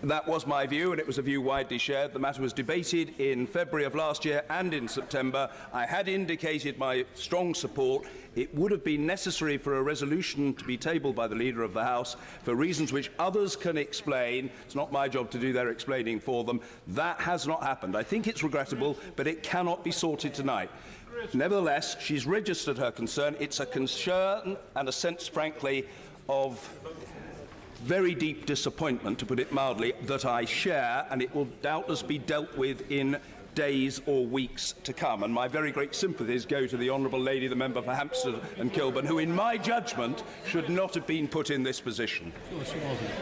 That was my view, and it was a view widely shared. The matter was debated in February of last year and in September. I had indicated my strong support. It would have been necessary for a resolution to be tabled by the Leader of the House for reasons which others can explain. It's not my job to do their explaining for them. That has not happened. I think it's regrettable, but it cannot be sorted tonight. Nevertheless, she's registered her concern. It's a concern and a sense, frankly, of very deep disappointment, to put it mildly, that I share, and it will doubtless be dealt with in days or weeks to come. And my very great sympathies go to the honourable lady, the member for Hampstead and Kilburn, who, in my judgment, should not have been put in this position.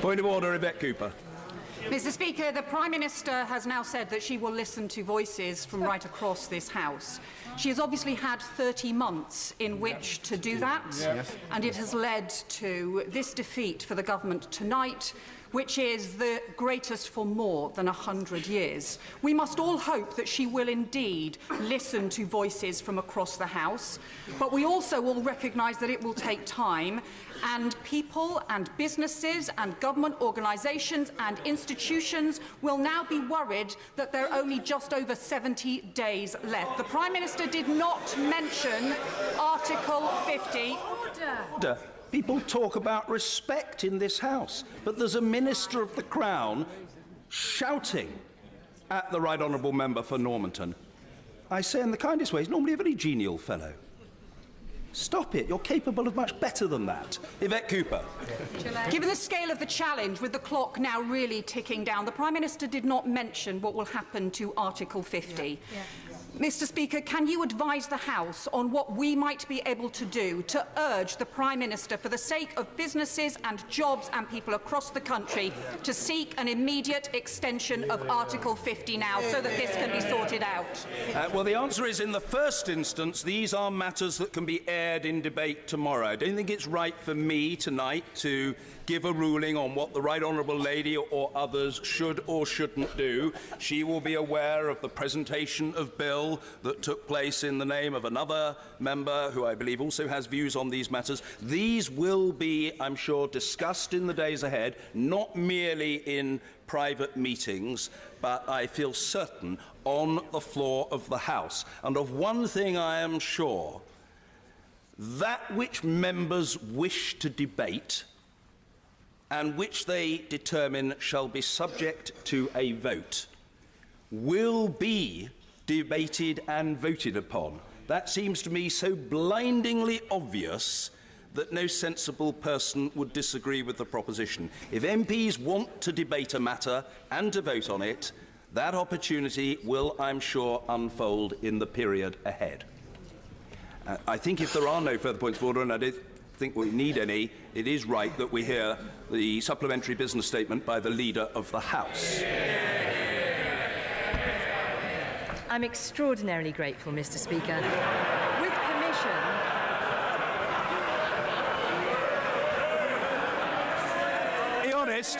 Point of order, Yvette Cooper. Mr. Speaker, the Prime Minister has now said that she will listen to voices from right across this House. She has obviously had 30 months in which to do that, and it has led to this defeat for the government tonight, which is the greatest for more than 100 years. We must all hope that she will indeed listen to voices from across the House, but we also all recognise that it will take time, and people and businesses and government organisations and institutions will now be worried that there are only just over 70 days left. The Prime Minister did not mention Article 50. Order. People talk about respect in this House, but there's a Minister of the Crown shouting at the Right Honourable Member for Normanton. I say in the kindest way, he's normally a very genial fellow. Stop it. You're capable of much better than that. Yvette Cooper. Given the scale of the challenge, with the clock now really ticking down, the Prime Minister did not mention what will happen to Article 50. Mr. Speaker, can you advise the House on what we might be able to do to urge the Prime Minister, for the sake of businesses and jobs and people across the country, to seek an immediate extension of Article 50 now so that this can be sorted out? Well, the answer is, in the first instance, these are matters that can be aired in debate tomorrow. I don't think it's right for me tonight to give a ruling on what the Right Honourable Lady or others should or shouldn't do. She will be aware of the presentation of bill that took place in the name of another member who I believe also has views on these matters. These will be, I'm sure, discussed in the days ahead, not merely in private meetings, but I feel certain on the floor of the House. And of one thing I am sure: that which members wish to debate and which they determine shall be subject to a vote will be debated and voted upon. That seems to me so blindingly obvious that no sensible person would disagree with the proposition. If MPs want to debate a matter and to vote on it, that opportunity will, I'm sure, unfold in the period ahead. I think if there are no further points of order, and I don't think we need any, it is right that we hear the supplementary business statement by the Leader of the House. I'm extraordinarily grateful, Mr. Speaker. With permission... Be honest.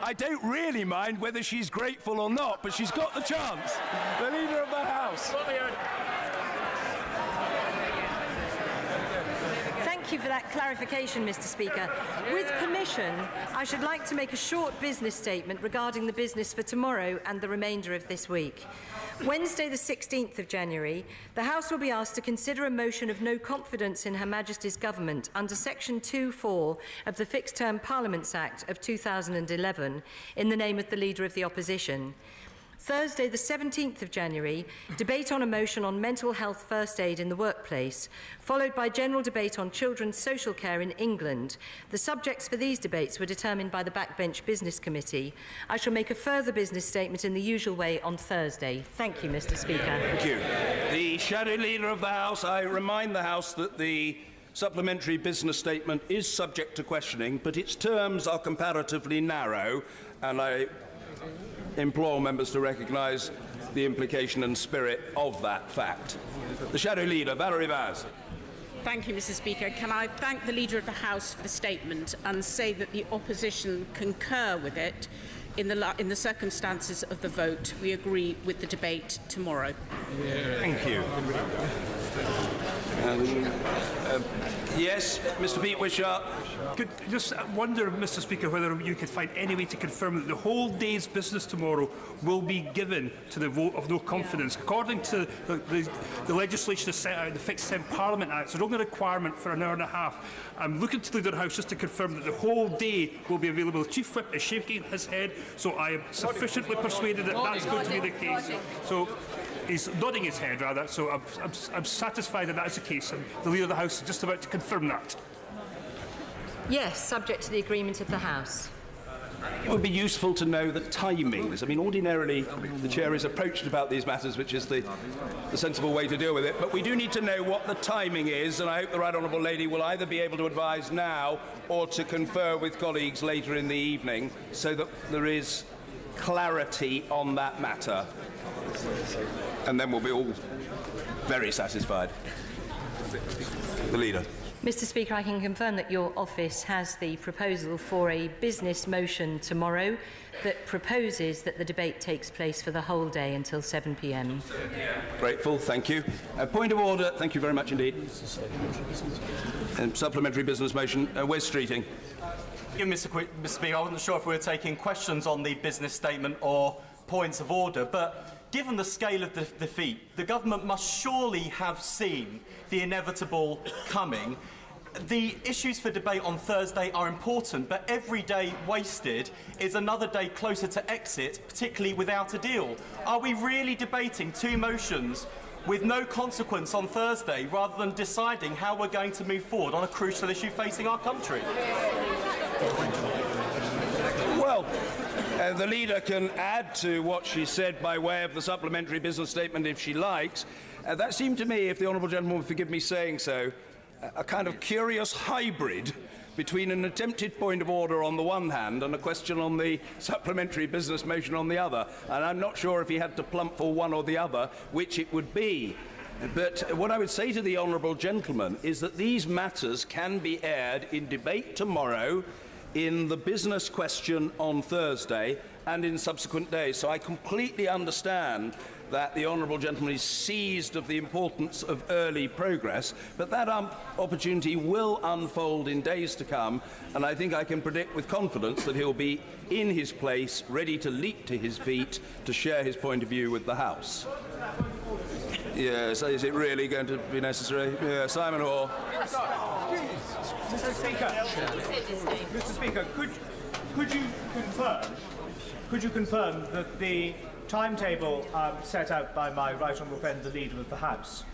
I don't really mind whether she's grateful or not, but she's got the chance. The Leader of the House. Thank you for that clarification, Mr. Speaker. With permission, I should like to make a short business statement regarding the business for tomorrow and the remainder of this week. Wednesday, the 16th of January, the House will be asked to consider a motion of no confidence in Her Majesty's Government under Section 2(4) of the Fixed Term Parliaments Act of 2011 in the name of the Leader of the Opposition. Thursday, the 17th of January, debate on a motion on mental health first aid in the workplace, followed by general debate on children's social care in England. The subjects for these debates were determined by the Backbench Business Committee. I shall make a further business statement in the usual way on Thursday. Thank you, Mr. Speaker. Thank you. The Shadow Leader of the House, I remind the House that the supplementary business statement is subject to questioning, but its terms are comparatively narrow, and I implore members to recognise the implication and spirit of that fact. The Shadow Leader, Valerie Vaz. Thank you, Mr. Speaker. Can I thank the Leader of the House for the statement and say that the opposition concur with it in the circumstances of the vote. We agree with the debate tomorrow. Thank you. Yes, Mr. Pete Wishart. Could just wonder, Mr. Speaker, whether you could find any way to confirm that the whole day's business tomorrow will be given to the vote of no confidence. According to the legislation that set out the Fixed Term Parliament Act, there's only a requirement for an hour and a half. I'm looking to the Leader of the House just to confirm that the whole day will be available. The Chief Whip is shaking his head, so I am sufficiently persuaded that that's going to be the case. So he's nodding his head, rather, so I'm satisfied that that is the case, and the Leader of the House is just about to confirm that. Yes, subject to the agreement of the House. It would be useful to know the timings. I mean, ordinarily, the Chair is approached about these matters, which is the sensible way to deal with it. But we do need to know what the timing is, and I hope the Right Honourable Lady will either be able to advise now or to confer with colleagues later in the evening, so that there is clarity on that matter. And then we'll be all very satisfied. The Leader. Mr. Speaker, I can confirm that your office has the proposal for a business motion tomorrow that proposes that the debate takes place for the whole day until 7 p.m. Grateful, thank you. Point of order, thank you very much indeed. Supplementary business motion, Wes Streeting. Mr. Speaker, I wasn't sure if we were taking questions on the business statement or points of order, but given the scale of the defeat, the government must surely have seen the inevitable coming. The issues for debate on Thursday are important, but every day wasted is another day closer to exit, particularly without a deal. Are we really debating two motions with no consequence on Thursday, rather than deciding how we're going to move forward on a crucial issue facing our country? Well, the Leader can add to what she said by way of the supplementary business statement if she likes. That seemed to me, if the Honourable Gentleman will forgive me saying so, a kind of curious hybrid between an attempted point of order on the one hand and a question on the supplementary business motion on the other. And I'm not sure if he had to plump for one or the other, which it would be. But what I would say to the Honourable Gentleman is that these matters can be aired in debate tomorrow, in the business question on Thursday, and in subsequent days. So I completely understand that the Honourable Gentleman is seized of the importance of early progress, but that opportunity will unfold in days to come, and I think I can predict with confidence that he'll be in his place, ready to leap to his feet to share his point of view with the House. Yes, is it really going to be necessary? Yeah, Simon Orr. Mr. Speaker, could you confirm that the timetable set out by my right honourable friend, the Leader of the House,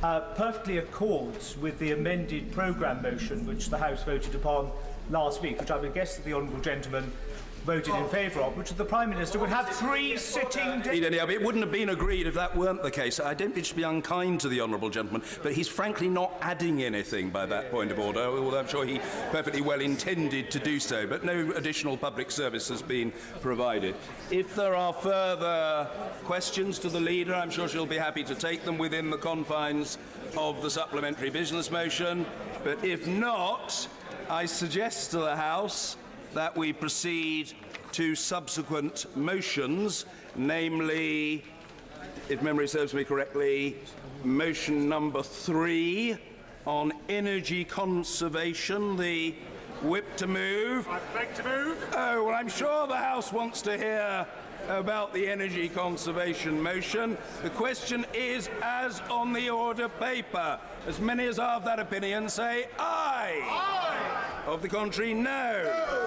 perfectly accords with the amended programme motion which the House voted upon last week, which I would guess that the honourable gentleman voted in favour of, which the Prime Minister would have 3 sitting days. It wouldn't have been agreed if that weren't the case. I don't wish to be unkind to the honourable gentleman, but he's frankly not adding anything by that point of order, although I'm sure he perfectly well intended to do so, but no additional public service has been provided. If there are further questions to the Leader, I'm sure she'll be happy to take them within the confines of the supplementary business motion, but if not, I suggest to the House that we proceed to subsequent motions, namely, if memory serves me correctly, motion number 3 on energy conservation, the whip to move. I beg to move. Oh, well, I'm sure the House wants to hear about the energy conservation motion. The question is as on the order paper. As many as are of that opinion say aye. Aye. Of the contrary, no.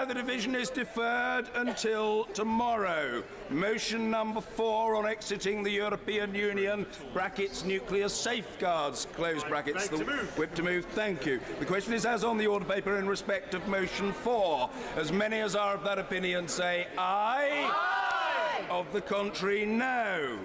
The division is deferred until tomorrow. Motion number 4 on exiting the European Union, brackets nuclear safeguards, close brackets, the whip to move, thank you. The question is as on the order paper in respect of motion 4. As many as are of that opinion say aye. Aye. Of the contrary, no.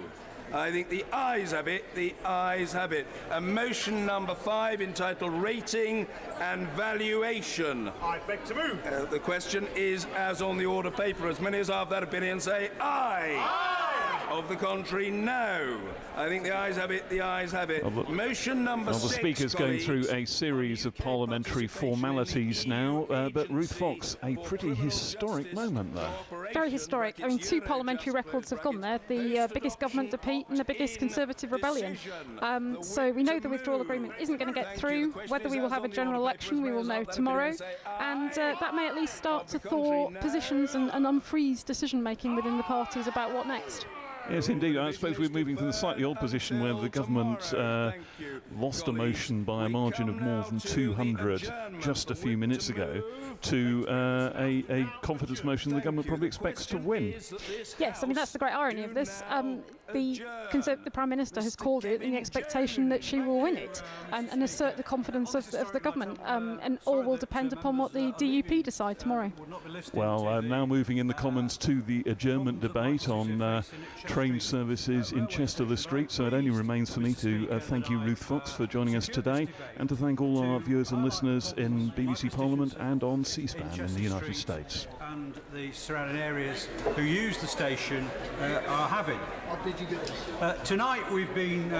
I think the ayes have it. The ayes have it. Motion number 5 entitled Rating and Valuation. I beg to move. The question is as on the order paper. As many as are of that opinion say aye. Aye. Of the contrary, no. I think the ayes have it. The ayes have it. Motion number 6. The Speaker's going through a series of parliamentary formalities now, but Ruth Fox, a pretty historic moment there. Very historic. I mean, 2 parliamentary records have gone there. The biggest government defeat and the biggest Conservative rebellion. So we know the withdrawal agreement isn't going to get through. Whether we will have a general election, we will know tomorrow. And that may at least start to thaw positions and unfreeze decision-making within the parties about what next. Yes, indeed. I suppose we're moving from the slightly odd position where the government lost a motion by a margin of more than 200 just a few minutes ago to a confidence motion the government probably expects to win. Yes, I mean, that's the great irony of this. The Prime Minister has called it in the expectation that she will win it and assert the confidence of the government, and all will depend upon what the DUP decide tomorrow. Well, now moving in the Commons to the adjournment debate on train services in Chester Street, so it only remains for me to thank you, Ruth Fox, for joining us today, and to thank all our viewers and listeners in BBC Parliament and on C-SPAN in the United States. And the surrounding areas who use the station are having. How did you get this? Tonight we've been